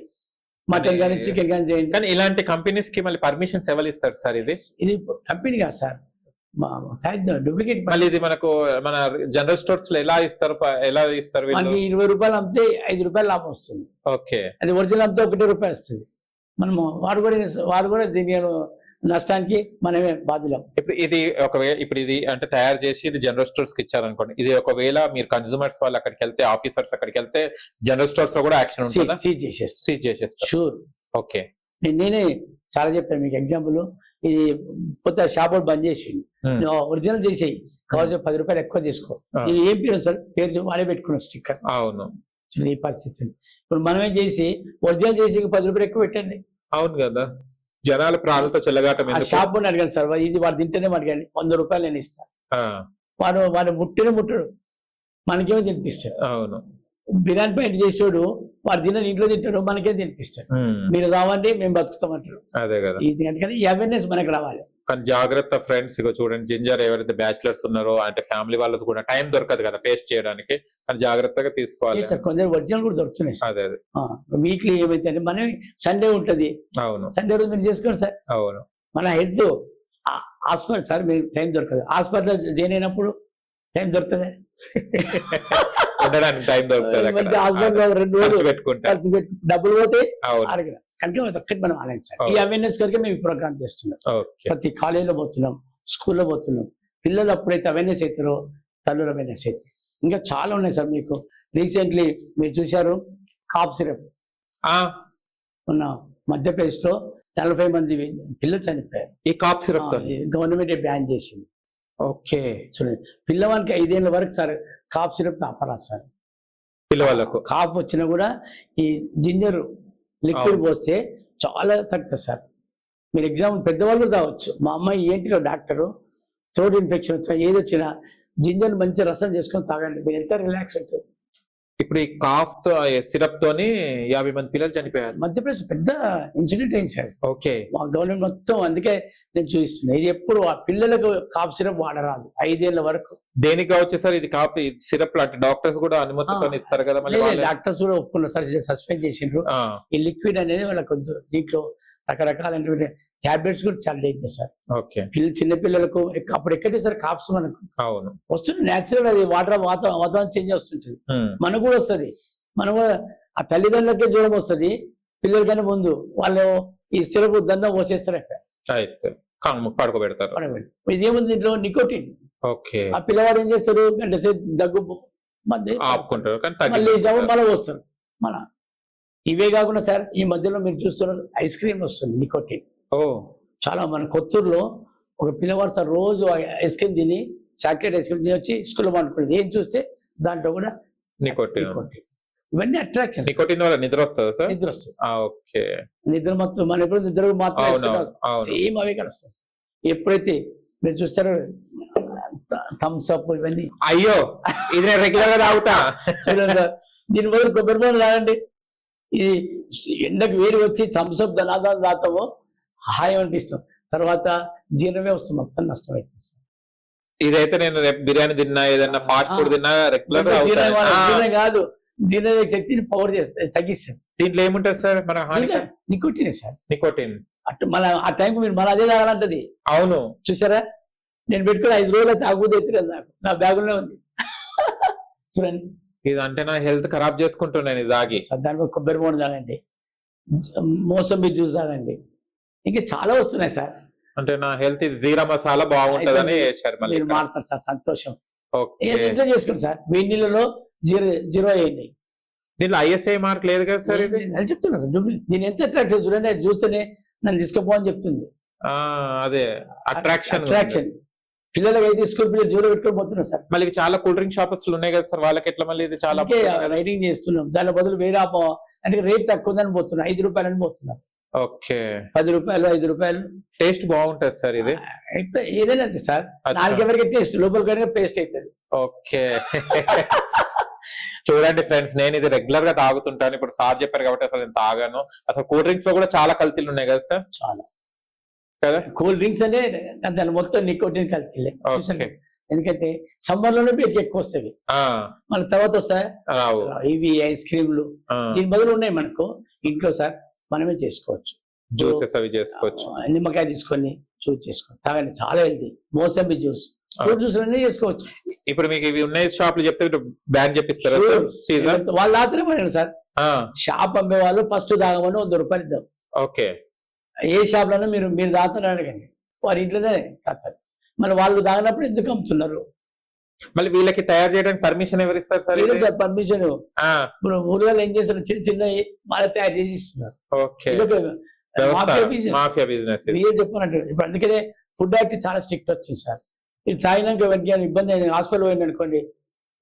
మటన్ కానీ చికెన్ కానీ చేయండి. కానీ ఇలాంటి కంపెనీస్ కి మళ్ళీ పర్మిషన్స్ ఎవరు ఇస్తారు సార్? ఇది కంపెనీ కాదు సార్, డూప్లికేట్. మళ్ళీ ఇది మనకు మన జనరల్ స్టోర్స్ లో ఎలా ఇస్తారు? మనకి 20 రూపాయలు అమ్మితే 5 రూపాయలు లాభం వస్తుంది. ఓకే. అది ఒరిజినల్ అమ్మితే 1 రూపాయి వస్తుంది. మనము వాడు కూడా దీని నష్టానికి మనమే బాధ్యులం. ఇప్పుడు ఇది అంటే తయారు చేసి ఇది జనరల్ స్టోర్స్ కి ఇచ్చారనుకోండి, ఇది ఒకవేళ మీరు కన్స్యూమర్స్ వాళ్ళు అక్కడికి వెళ్తే, ఆఫీసర్స్ అక్కడికి వెళ్తే జనరల్ స్టోర్స్ లో కూడా యాక్షన్ ఉంటుందా? సీజ్ చేసేస్తారు. షూర్. ఓకే. నేనే చాలా చెప్పాను మీకు ఎగ్జాంపుల్. ఇది కొత్త షాప్ బంద్ చేసి ఒరిజినల్ చేసేయి, కావాల్సిన 10 రూపాయలు ఎక్కువ తీసుకో. ఇది ఏం పేరు సార్, పేరు వాడే పెట్టుకున్నాం స్టిక్కర్. అవును, ఈ పరిస్థితి. ఇప్పుడు మనమేం చేసి ఒరిజినల్ చేసి 10 రూపాయలు ఎక్కువ పెట్టండి. అవును కదా, జనాల ప్రాణాలతో చెల్లగాటం. షాప్ అడగాలి సార్, ఇది వాడు తింటేనే అడగాలి, 100 రూపాయలు నేను ఇస్తాను. వాడు ముట్టడు, మనకేమో తినిపిస్తాడు. అవును, బిర్యానీ పాయింట్ చేసేవాడు వాడు ఇంట్లో తింటాడు, మనకే తినిపిస్తాడు. మీరు రావండి మేము బతుకుతామంటారు. అదే కదా, ఎందుకంటే ఈ అవేర్నెస్ మనకు రావాలి. కానీ జాగ్రత్త ఫ్రెండ్స్, ఇక చూడండి, జింజర్ ఎవరైతే బ్యాచిలర్స్ ఉన్నారో అంటే ఫ్యామిలీ వాళ్ళకి కూడా టైం దొరకదు కదా పేస్ట్ చేయడానికి, కానీ జాగ్రత్తగా తీసుకోవాలి. కొందరు ఒరిజినల్ కూడా దొరుకుతున్నాయి. అదే వీక్లీ ఏమైతే మనం సండే ఉంటది. అవును, సండే రోజు మీరు చేసుకోండి సార్. అవును, మన హెల్త్ హాస్పిటల్ సార్, మీరు టైం దొరకదు. హాస్పిటల్ జాయిన్ అయినప్పుడు టైం దొరుకుతుంది, టైం దొరుకుతుంది. హాస్పిటల్ 2 రోజులు ఖర్చు పెట్టి డబ్బులు పోతే కనుక ఒక్కటి మనం ఆలోచించాలి. ఈ అవేర్నెస్ కనుక మేము ప్రోగ్రామ్ చేస్తున్నాం. ప్రతి కాలేజీలో పోతున్నాం, స్కూల్లో పోతున్నాం. పిల్లలు అప్పుడైతే అవేర్నెస్ అవుతారో తల్లులు అవేర్నెస్ అవుతారు. ఇంకా చాలా ఉన్నాయి సార్. మీకు రీసెంట్లీ మీరు చూశారు కాఫ్ సిరప్ ఉన్న మధ్యప్రదేశ్ లో 40 మంది పిల్లలు చనిపోయారు ఈ కాఫ్ సిరప్ తో. గవర్నమెంట్ బ్యాన్ చేసింది. ఓకే, చూడండి, పిల్లవానికి 5 ఏళ్ల వరకు సార్ కాఫ్ సిరప్ ఆపరా సార్. పిల్లవాళ్ళకు కాఫ్ వచ్చినా కూడా ఈ జింజర్ లిక్విడ్ పోస్తే చాలా తగ్గుతుంది సార్. మీరు ఎగ్జాంపుల్ పెద్దవాళ్ళు తాగొచ్చు. మా అమ్మాయి ఏంటిలో డాక్టరు, థ్రోట్ ఇన్ఫెక్షన్ వచ్చినా ఏది వచ్చినా జింజర్ మంచి రసం చేసుకొని తాగండి, మీరు ఎంత రిలాక్స్ ఉంటుంది. ఇప్పుడు ఈ కాఫ్ సిరప్ తోని 50 మంది పిల్లలు చనిపోయారు. మధ్యప్రదేశ్ పెద్ద ఇన్సిడెంట్ అయింది సార్. ఓకే, మా గవర్నమెంట్ మొత్తం అందుకే నేను చూపిస్తున్నా. ఇది ఎప్పుడు ఆ పిల్లలకు కాఫ్ సిరప్ వాడరాదు 5 ఏళ్ల వరకు. దేనికి కావచ్చు సార్ ఇది కాఫ్ సిరప్? అంటే డాక్టర్స్ కూడా అనుమతితో ఇస్తారు కదా? డాక్టర్స్ కూడా ఒప్పుకున్నారు సార్, సస్పెండ్ చేసిండ్రు. ఈ లిక్విడ్ అనేది వాళ్ళకు దీంట్లో రకరకాల ట్యాబ్లెట్స్ కూడా చాలా డేంజర్ సార్. ఓకే, చిన్న పిల్లలకు అప్పుడు ఎక్కడే సార్ కాప్స్ మనకు అవును వస్తుంది. న్యాచురల్ అది వాతావరణం చేంజ్ వస్తుంటుంది, మనకు కూడా వస్తుంది. మనం కూడా ఆ తల్లిదండ్రులకే జ్వరం వస్తుంది, పిల్లలకన్నా ముందు వాళ్ళు ఈ సిరప్ దండం పోసేస్తారు. అయితే పడుకోబెడతారు. ఇదేముంది దీంట్లో నికోటిన్. ఓకే. ఆ పిల్లవాడు ఏం చేస్తారు, గంట సేపు దగ్గు మంది ఆపుకుంటారు కానీ మళ్ళీ మళ్ళీ వస్తారు మన. ఇవే కాకుండా సార్ ఈ మధ్యలో మీరు చూస్తున్నారు ఐస్ క్రీమ్ వస్తుంది నికోటిన్. ఓ చాలా మన కొత్తూరులో ఒక పిల్లవాడు సార్ రోజు ఐస్ క్రీమ్ తిని చాక్లెట్ ఐస్ క్రీమ్ తిని వచ్చి స్కూల్లో పండుకునేది. ఏం చూస్తే దాంట్లో కూడా నికోటిన్. ఇవన్నీ అట్రాక్షన్. నికోటిన్ వల్ల నిద్ర వస్తుందా సార్? నిద్ర వస్తుంది. ఓకే. నిద్ర మొత్తం మన ఎప్పుడు నిద్ర మాత్రం సేమ్ అవే కూడా వస్తుంది. ఎప్పుడైతే మీరు చూస్తారో థమ్స్ అప్ ఇవన్నీ, అయ్యో ఇది నేను రెగ్యులర్ గా తాగుతా. చూడండి సార్, దీని బదులు కొబ్బరి బొండం తాగండి. ఇది ఎండకు వేడి వచ్చి థమ్స్ అప్ దనాదాలు తాగుతామో హాయం అనిపిస్తాం, తర్వాత జీర్ణ వ్యవస్థ మొత్తం నష్టం అవుతుంది సార్. ఇదైతే నేను రేపు బిర్యానీ తిన్నా ఏదన్నా ఫాస్ట్ ఫుడ్ తిన్నా రెగ్యులర్ జీర్ణం కాదు, జీర్ణ శక్తిని పవర్ చేస్తుంది, తగ్గిస్తుంది. దీంట్లో ఏముంటది సార్? మన నికోటిన్ సార్. నికోటిన్ అటు మన ఆ టైంకి మీరు మన అదే తాగాలంటది. అవును చూసారా, నేను పెట్టుకుని 5 రోజులు తాగుబోతు ఎత్తులేదు, నాకు నా బ్యాగులోనే ఉంది. చూడండి, ఇది అంటే నా హెల్త్ ఖరాబ్ చేసుకుంటున్నాను ఇది తాగి. దానిపై కొబ్బరి బొండం తాగండి, మోసంబి జ్యూస్ తాగండి, ఇంకా చాలా వస్తున్నాయి సార్. అంటే నా హెల్త్ ఇది జీరా మసాలా బాగుంటదని మీరు మారుతారు సార్, సంతోషం. ఓకే. ఇంట్లో చేసుకోండి సార్, వేడి నీళ్ళలో జీరో వేయండి. దీనిలో ఐఎస్ఐ మార్క్ లేదు కదా సార్? ఇది అది చెప్తున్నా సార్, నేను ఎంత అట్రాక్షన్ చూడండి, అది చూస్తేనే నన్ను తీసుకుపోవని చెప్తుంది. అదే అట్రాక్షన్. పిల్లలకి అయితే స్కూల్ పిల్లలు జోలో పెట్టుకొని పోతున్నారు సార్. మళ్ళీ చాలా కూల్ డ్రింక్ షాప్స్ ఉన్నాయి కదా సార్, వాళ్ళకి ఎట్లా మళ్ళీ ఇది చాలా రైడింగ్ చేస్తున్నాం, దాని బదులు వేరే అంటే రేట్ తక్కువ ఉందని పోతున్నారు, 5 రూపాయలని పోతున్నారు. ఓకే. 10 రూపాయలు 5 రూపాయలు. టేస్ట్ బాగుంటది సార్ ఇది? ఏదైనా సార్, నాలుగెవరికి టేస్ట్ లోపలికి పేస్ట్ అవుతుంది. ఓకే. చూడండి ఫ్రెండ్స్, నేను ఇది రెగ్యులర్ గా తాగుతుంటాను. ఇప్పుడు సార్ చెప్పారు కాబట్టి అసలు నేను తాగాను. అసలు కూల్ డ్రింక్స్ లో కూడా చాలా కల్తీలు ఉన్నాయి కదా సార్? చాలా కదా. కూల్ డ్రింక్స్ అంటే దాని మొత్తం నికోటిన్ కల్తీలే. ఎందుకంటే సమ్మర్ లోనే బయటకి ఎక్కువ వస్తాయి, మన తర్వాత వస్తాయి ఇవి ఐస్ క్రీమ్లు. దీని బదులు ఉన్నాయి మనకు ఇంట్లో సార్, మనమే చేసుకోవచ్చు. జ్యూసెస్ అవి చేసుకోవచ్చు. నిమ్మకాయ తీసుకొని జ్యూస్ చేసుకోవచ్చు, తాగండి, చాలా healthy. Mosambi juice, fruit juice అన్నీ చేసుకోవచ్చు. ఇప్పుడు మీకు ఇవి ఉన్నాయి షాపులు చెప్తే బ్యాన్ చెప్పిస్తారా? వాళ్ళు ఆశ్చర్యపోయారు సార్, షాప్ అమ్మే వాళ్ళు ఫస్ట్ తాగమని 100 రూపాయలు ఇద్దాం. ఓకే. ఏ షాప్ లోనే మీరు తాగుతారు అడగండి, వారి ఇంట్లోనే తాగుతారు. మరి వాళ్ళు తాగినప్పుడు ఎందుకు అమ్ముతున్నారు? మళ్ళీ వీళ్ళకి తయారు చేయడానికి పర్మిషన్ ఎవరు ఇస్తారు సార్? సార్ పర్మిషన్ ఇప్పుడు ఊళ్ళో ఏం చేస్తారు, చిన్న చిన్న వాళ్ళే తయారు చేసి ఇస్తున్నారు. చెప్పినట్టు ఇప్పుడు అందుకనే ఫుడ్ యాక్ట్ చాలా స్ట్రిక్ట్ వచ్చింది సార్. ఇది తాగినాక ఇబ్బంది అయింది, హాస్పిటల్ పోయింది అనుకోండి,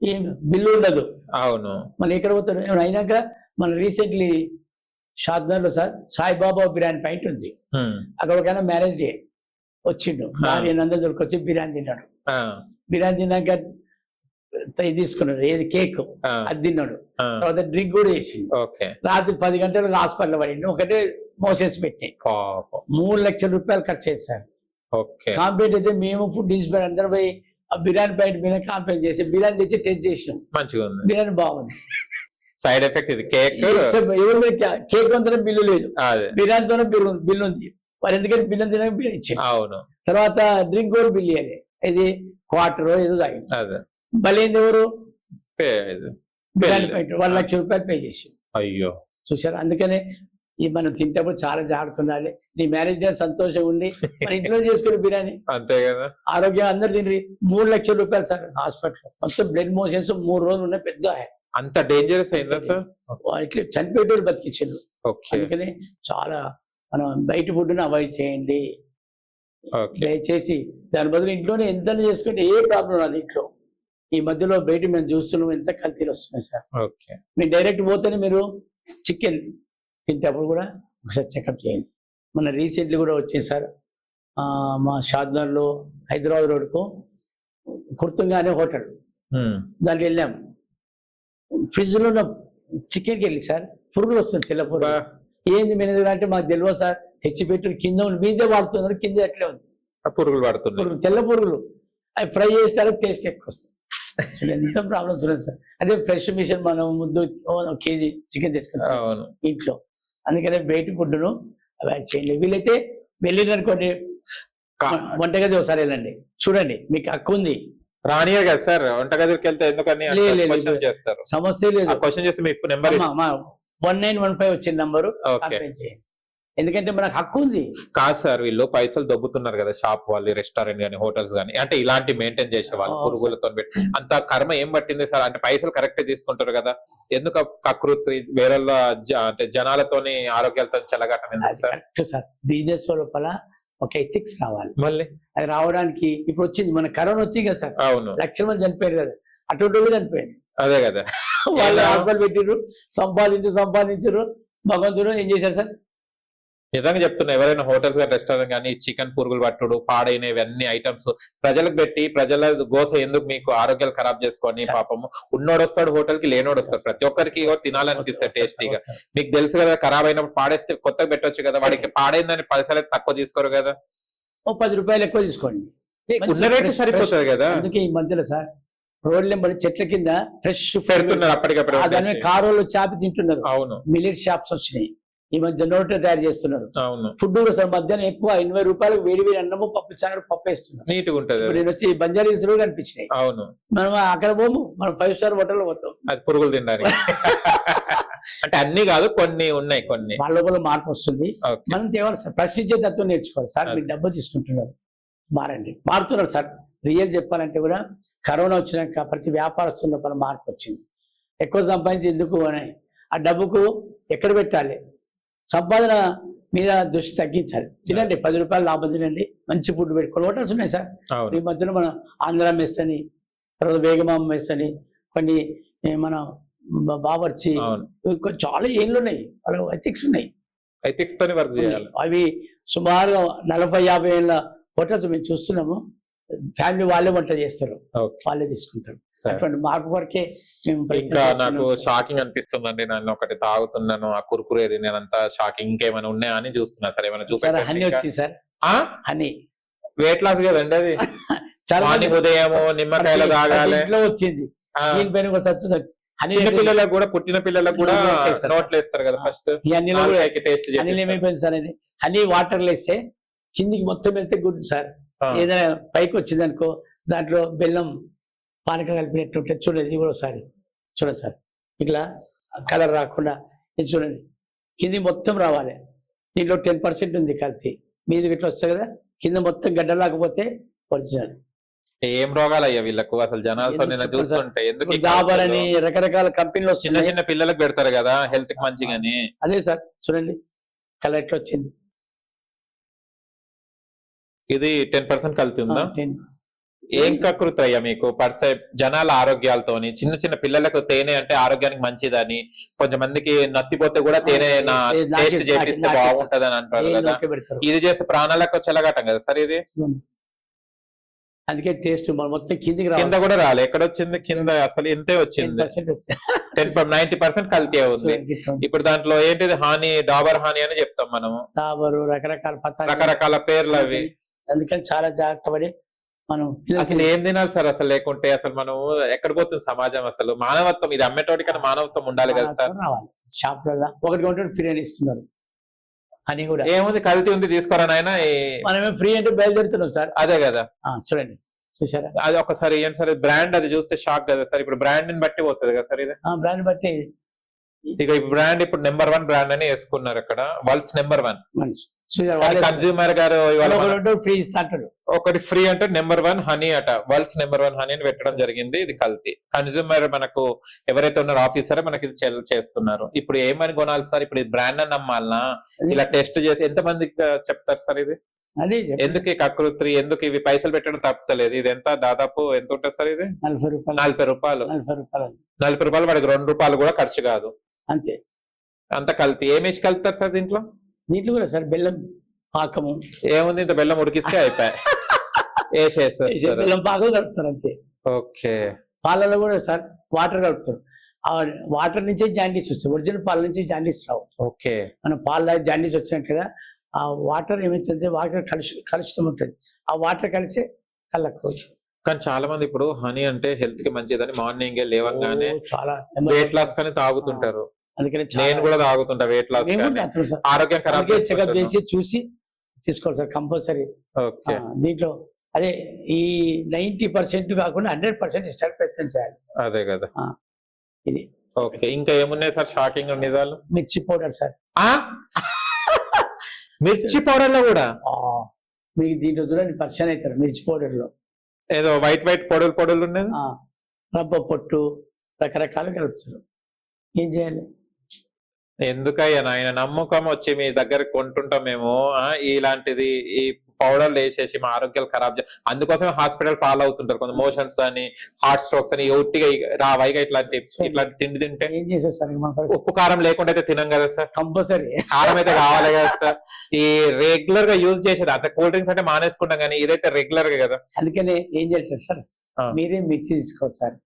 ఏం బిల్లు ఉండదు. అవును. మళ్ళీ ఎక్కడ పోతారు ఏమైనా అయినాక. మన రీసెంట్లీ షాద్నగర్ లో సార్ సాయిబాబా బిర్యానీ పాయింట్ ఉంది, అక్కడ ఒక మ్యారేజ్ డే వచ్చిండు, భార్య నందన్ దొరికొచ్చి బిర్యానీ తిన్నాడు. బిర్యానీ తిన్నాక ఇది తీసుకున్నాడు, ఏది కేక్, అది తిన్నాడు. తర్వాత డ్రింక్ కూడా చేసిండు. రాత్రి 10 గంటలకు హాస్పిటల్ పడిండు, ఒకటే మోసేసి పెట్టి 3 లక్షల రూపాయలు ఖర్చు చేశారు. కాంప్లైంట్ అయితే మేము ఫుడ్ ఇన్స్పైర్ అందరూ పోయి ఆ బిర్యానీ పాయింట్ మీద కాంప్లైంట్ చేసి బిర్యానీ తెచ్చి టెస్ట్ చేసాం, మంచిగా ఉంది, బిర్యానీ బాగుంది. సైడ్ ఎఫెక్ట్ ఇది కేక్. కేక్ అంతా బిల్లు లేదు, బిర్యానీతోనే బిల్లు ఉంది. వారు ఎందుకంటే బిల్లు తినక బిర్యానీ ఇచ్చారు. అవును. తర్వాత డ్రింక్ కూడా బిల్ ఇవ్వాలి, ఇది క్వార్టర్ ఏదో తాగింది. బలేంది ఎవరు? బిర్యానీ పాయింట్ 1 లక్ష రూపాయలు పే చేసి. అయ్యో, చూసారు. అందుకనే ఈ మనం తింటప్పుడు చాలా జాగ్రత్త ఉండాలి. నీ మ్యారేజ్ డే సంతోషంగా ఉండి మన ఇంట్లో చేసుకుని బిర్యానీ, అంతే కదా, ఆరోగ్యం అందరు తిని. 3 లక్షల రూపాయలు సార్ హాస్పిటల్, మొత్తం బ్లడ్ మోషన్స్ 3 రోజులు ఉన్నాయి, పెద్ద అంత డేంజరస్ అయిందా సార్? ఇట్లా చనిపోయేటోళ్ళు బతికించారు. అందుకని చాలా మనం బయట ఫుడ్ని అవాయిడ్ చేయండి దయచేసి. దాని బదులు ఇంట్లోనే ఎంత చేసుకుంటే ఏ ప్రాబ్లం రాదు ఇంట్లో. ఈ మధ్యలో బయట మేము చూస్తున్నాం ఎంత కల్తీలు వస్తున్నాయి సార్. మీరు డైరెక్ట్ పోతేనే మీరు చికెన్ తింటప్పుడు కూడా ఒకసారి చెకప్ చేయండి. మన రీసెంట్లీ కూడా వచ్చింది సార్, మా షాద్నగర్లో హైదరాబాద్ రోడ్కు కుర్తుంగా అనే హోటల్, దానికి వెళ్ళాము. ఫ్రిడ్జ్ లో ఉన్న చికెన్కి వెళ్ళి సార్ పురుగులు వస్తుంది, తెల్ల పురుగు. ఏంది మేనేజర్ అంటే మాకు తెలియదు సార్, తెచ్చిపెట్టు కింద మీదే వాడుతున్నారు, కింద అట్లే ఉంది పురుగులు వాడుతున్నారు, తెల్ల పురుగులు. అవి ఫ్రై చేస్తారు, టేస్ట్ ఎక్కువ వస్తుంది. ఎంత ప్రాబ్లమ్స్ ఉన్నాయి సార్. అదే ఫ్రెష్ మిషన్ మనం ముద్దు కేజీ చికెన్ తెచ్చుకుంటాం ఇంట్లో. అందుకనే బయట ఫుడ్ను అవాయిడ్ చేయండి. వీలైతే వెళ్ళిననుకోండి వంటగది ఒకసారి వెళ్ళండి, చూడండి, మీకు హక్కు ఉంది. రానియే కదా సార్ వంటగదికి వెళ్తే, ఎందుకని చేస్తారు? సమస్య లేదు. క్వశ్చన్ చేసి మీ నెంబర్ 1915 వచ్చిన నంబరు చేయండి. ఎందుకంటే మనకు హక్కు ఉంది. కాదు సార్, వీళ్ళు పైసలు దొబ్బుతున్నారు కదా షాప్ వాళ్ళు, రెస్టారెంట్ గానీ హోటల్స్ గానీ, అంటే ఇలాంటి మెయింటైన్ చేసే వాళ్ళు పురుగులతో పెట్టి అంత కర్మ ఏం పట్టింది సార్? అంటే పైసలు కరెక్ట్ తీసుకుంటారు కదా, ఎందుకు కకృతి వేరే అంటే జనాలతోని ఆరోగ్యాలతో చెలగాటం ఎందుకు సార్? Correct sir. బిజినెస్ లోపల ఒక ఎథిక్స్ రావాలి. మళ్ళీ అది రావడానికి ఇప్పుడు వచ్చింది, మన కరోనా వచ్చింది కదా సార్, అవును లక్షల మంది చనిపోయారు కదా, అటువంటి వాళ్ళు చనిపోయారు. అదే కదా, వాళ్ళు హాస్పిటల్ పెట్టిర్రు, సంపాదించారు. భగవంతుడు ఏం చేశారు సార్? నిజంగా చెప్తున్నా, ఎవరైనా హోటల్స్ కానీ రెస్టారెంట్ కానీ చికెన్ పురుగులు పట్టుడు, పాడైనవి అన్ని ఐటమ్స్ ప్రజలకు పెట్టి ప్రజల గోస ఎందుకు మీకు ఆరోగ్యాలు ఖరాబ్ చేసుకొని, పాపము ఉన్నోడు వస్తాడు హోటల్ కి, లేనోడు వస్తాడు, ప్రతి ఒక్కరికి తినాలనిపిస్తుంది టేస్టీగా. మీకు తెలుసు కదా, ఖరాబ్ అయినప్పుడు పాడేస్తే కొత్తగా పెట్టొచ్చు కదా, వాడికి పాడైందని 10 సార్లు తక్కువ తీసుకోరు కదా, ఓ 10 రూపాయలు ఎక్కువ తీసుకోండి, ఉన్న రేటు సరిపోతుంది కదా. అందుకే ఈ మధ్యలో సార్ రోడ్ల నెంబర్ చెట్ల కింద ఫ్రెష్ పెడుతున్నారు అప్పటికప్పుడు, దాని కారులో చాపి తింటున్నారు. అవును, మిల్లెట్ షాప్స్ వచ్చినాయి ఈ మధ్య, నోట్లో తయారు చేస్తున్నారు. అవును, ఫుడ్ కూడా సార్ మధ్యాహ్నం ఎక్కువ 80 రూపాయలకు వేడి అన్నము, పప్పు చారు, పప్పు వేస్తున్నారు. నీట్ గా ఉంటది. నేను వచ్చి బంజారా హిల్స్ లో కనిపించినాయి. అవును, మనం అక్కడ పోము, మనం 5 స్టార్ హోటల్ లో పోతాం. అది పురుగులు తినడానికి. అంటే అన్ని కాదు, కొన్ని ఉన్నాయి, కొన్ని వాళ్ళ లోపల మార్పు వస్తుంది. Okay. మనం తేవాలి సార్, ప్రశ్నించే తత్వం నేర్చుకోవాలి సార్. మీరు డబ్బు తీసుకుంటున్నారు, మారుతున్నారు సార్. రియల్ చెప్పాలంటే కూడా కరోనా వచ్చినాక ప్రతి వ్యాపారస్తుల లోపల మార్పు వచ్చింది. ఎక్కువ సంపాదించి ఎందుకు అని, ఆ డబ్బుకు ఎక్కడ పెట్టాలి, సంపాదన మీద దృష్టి తగ్గించాలి. తినండి, 10 రూపాయలు లాభం తినండి, మంచి ఫుడ్ పెట్టుకోవాలి. హోటల్స్ ఉన్నాయి సార్ ఈ మధ్యలో, మన ఆంధ్ర మెస్ అని, తర్వాత వేగమామ మెస్ అని, కొన్ని మన బావర్చి, చాలా ఏళ్ళు ఉన్నాయి, వాళ్ళ ఎథిక్స్ ఉన్నాయి. ఎథిక్స్ తోని వర్క్ చేయాలి. అవి సుమారుగా 40-50 ఏళ్ళ హోటల్స్ మేము చూస్తున్నాము. ఫ్యామిలీ వాళ్ళే వంట చేస్తారు, వాళ్ళే తీసుకుంటారు. అటువంటి మార్పు వరకే మేము. ఇంకా నాకు షాకింగ్ అనిపిస్తుందండి, నన్ను ఒకటి తాగుతున్నాను, ఆ కుర్కురే నేనంతా షాకింగ్. ఇంకేమైనా ఉన్నాయా అని చూస్తున్నా సార్, ఏమైనా చూసారా? హనీ వచ్చింది సార్, హనీ వెయిట్ లాస్ కదండి అది. చాలా ఉదయం నిమ్మకాయలు తాగాలి ఇంట్లో వచ్చింది. దీనిపైన కూడా చిన్న పిల్లలకు కూడా, పుట్టిన పిల్లలకు కూడా నోట్లు వేస్తారు కదా ఫస్ట్. ఈ హనీలో కూడా హనీలో ఏమైపోయింది సార్, అది హనీ వాటర్లో వేస్తే కిందికి మొత్తం వెళ్తే గుడ్ సార్. ఏదైనా పైకి వచ్చింది అనుకో, దాంట్లో బెల్లం పానక కలిపినట్టు చూడండి. ఇది కూడా ఒకసారి చూడండి సార్, ఇట్లా కలర్ రాకుండా ఇది చూడండి, కింది మొత్తం రావాలి. దీంట్లో 10% ఉంది కల్తీ, మీది ఇట్లా వస్తుంది కదా, కింద మొత్తం గడ్డ రాకపోతే ఒరిజినల్. ఏం రోగాలు అయ్యా వీళ్ళకు అసలు, జనాలతో నేను చూస్తుంటే. ఎందుకు డాబర్ అని రకరకాల కంపెనీలు చిన్న చిన్న పిల్లలకు పెడతారు కదా హెల్త్ కి మంచిగాని. అదే సార్ చూడండి, కలర్ ఎట్లా వచ్చింది. ఇది 10% కల్తీ ఉందా? ఏం కకృతి అయ్యా మీకు జనాల ఆరోగ్యాలతోని. చిన్న చిన్న పిల్లలకు తేనె అంటే ఆరోగ్యానికి మంచిదని, కొంతమందికి నత్తిపోతే కూడా తేనె టేస్ట్ చేపిస్తే బాగుంటది అని అంటారు కదా. ఇది చేస్తే ప్రాణాలకు చెలగాటం కదా సార్ ఇది. అందుకే టేస్ట్ మొత్తం కింద కూడా రాలే, ఎక్కడ వచ్చింది కింద అసలు ఇంతే వచ్చింది. 90% కల్తీ ఉంది. ఇప్పుడు దాంట్లో ఏంటిది, హాని, డాబర్ హాని అని చెప్తాం మనము. డాబరు రకరకాల పేర్లు అవి. అందుకని చాలా జాగ్రత్త పడి మనం అసలు ఏం తినాలి సార్ అసలు, లేకుంటే అసలు మనం ఎక్కడ పోతుంది సమాజం అసలు. మానవత్వం, ఇది అమ్మేటోటికన్నా మానవత్వం ఉండాలి కదా సార్. షాప్లలో ఒకటి కొంటే ఫ్రీ అని ఇస్తున్నారు అని కూడా. ఏముంది, కల్తీ ఉంది తీసుకోరా నాయన, మనమే ఫ్రీ అంటే బయలుదేరుతున్నాం సార్. అదే కదా, చూడండి చూసారా. అది ఒకసారి ఏంటి సార్ బ్రాండ్, అది చూస్తే షాక్ కదా సార్. ఇప్పుడు బ్రాండ్ ని బట్టి పోతుంది కదా సార్ ఇది. బ్రాండ్ బట్టి ఇక ఈ బ్రాండ్ ఇప్పుడు నెంబర్ 1 బ్రాండ్ అని వేసుకున్నారు అక్కడ, వరల్డ్స్ నెంబర్ 1. కన్స్యూమర్ గారు ఫ్రీ ఇస్తాడు, ఒకటి ఫ్రీ అంటే నెంబర్ 1 హనీ అట, వరల్డ్స్ నెంబర్ 1 హనీ అని పెట్టడం జరిగింది. ఇది కల్తీ. కన్స్యూమర్ మనకు ఎవరైతే ఉన్నారో ఆఫీసర్ మనకి ఇది చేస్తున్నారు. ఇప్పుడు ఏమని కొనాలి సార్, ఇప్పుడు బ్రాండ్ అని నమ్మాలనా? ఇలా టెస్ట్ చేసి ఎంత మందికి చెప్తారు సార్ ఇది? ఎందుకు ఈ కకృతి, ఎందుకు ఇవి పైసలు పెట్టడం తప్పుతలేదు? ఇది ఎంత, దాదాపు ఎంత ఉంటుంది సార్ ఇది? 40 రూపాయలు. 40 రూపాయలు, వాడికి 2 రూపాయలు కూడా ఖర్చు కాదు, అంతే. అంత కల్తీ. ఏమేసి కలుపుతారు సార్ దీంట్లో? దీంట్లో కూడా సార్ బెల్లం పాకము ఏముంది, ఇంత బెల్లం ఉడికిస్తే అయిపోయి వేసేస్తారు. బెల్లం పాకం కలుపుతారు అంతే. ఓకే. పాలలో కూడా సార్ వాటర్ కలుపుతారు. ఆ వాటర్ నుంచే జాండీస్ వస్తాయి, ఒరిజినల్ పాల నుంచి జాండీస్ రావు. ఓకే. మన పాల జాండీస్ వచ్చినట్టు కదా, ఆ వాటర్ ఏమైతుంది, వాటర్ కలుషితం ఉంటుంది, ఆ వాటర్ కలిసి కళ్ళకు. కానీ చాలా మంది ఇప్పుడు హనీ అంటే హెల్త్ కి మంచిదని మార్నింగ్ లేవగానే చాలా వెయిట్ లాస్ కానీ తాగుతుంటారు. అందుకని నేను కూడా తాగుతుంటా వెయిట్ లాస్. ఆరోగ్యం ఖరాబ్ చెకప్ చేసి చూసి తీసుకోవాలి సార్ కంపల్సరీ. దీంట్లో అదే ఈ 90% కాకుండా 100% స్టార్ట్ ప్రయత్నం చేయాలి. అదే కదా ఇది. ఓకే. ఇంకా ఏమున్నాయి సార్ షాకింగ్ నిజాలు? మిర్చి పౌడర్ సార్, మిర్చి పౌడర్ లో కూడా మీకు దీంట్లో చూడండి పరిచయం అవుతారు మిర్చి పౌడర్ లో ఏదో వైట్ పొడులు ఉండేది. రబ్బ పొట్టు రకరకాలు కలుపుతారు. ఏం చేయాలి? ఎందుకయ్యా నాయన నమ్మకం వచ్చి మీ దగ్గర కొంటుంటాం మేము. ఇలాంటిది ఈ పౌడర్లు వేసేసి మా ఆరోగ్యాలు ఖరాబ్ అందుకోసమే హాస్పిటల్ పాలవుతుంటారు కొంత మోషన్స్ అని హార్ట్ స్ట్రోక్స్ అని ఒట్టిగా రావైగా ఇట్లాంటి తిండి తింటే. ఏం చేస్తారు సార్? ఉప్పు కారం లేకుండా అయితే తినం కదా సార్. కంపల్సరీ కారం అయితే కావాలి కదా సార్. ఈ రెగ్యులర్ గా యూజ్ చేసేది అంత కూల్ డ్రింక్స్ అంటే మానేసుకుంటాం కానీ ఇదైతే రెగ్యులర్ గా కదా. అందుకనే ఏం చేస్తారు సార్, మీరే మిర్చి తీసుకోవచ్చు సార్.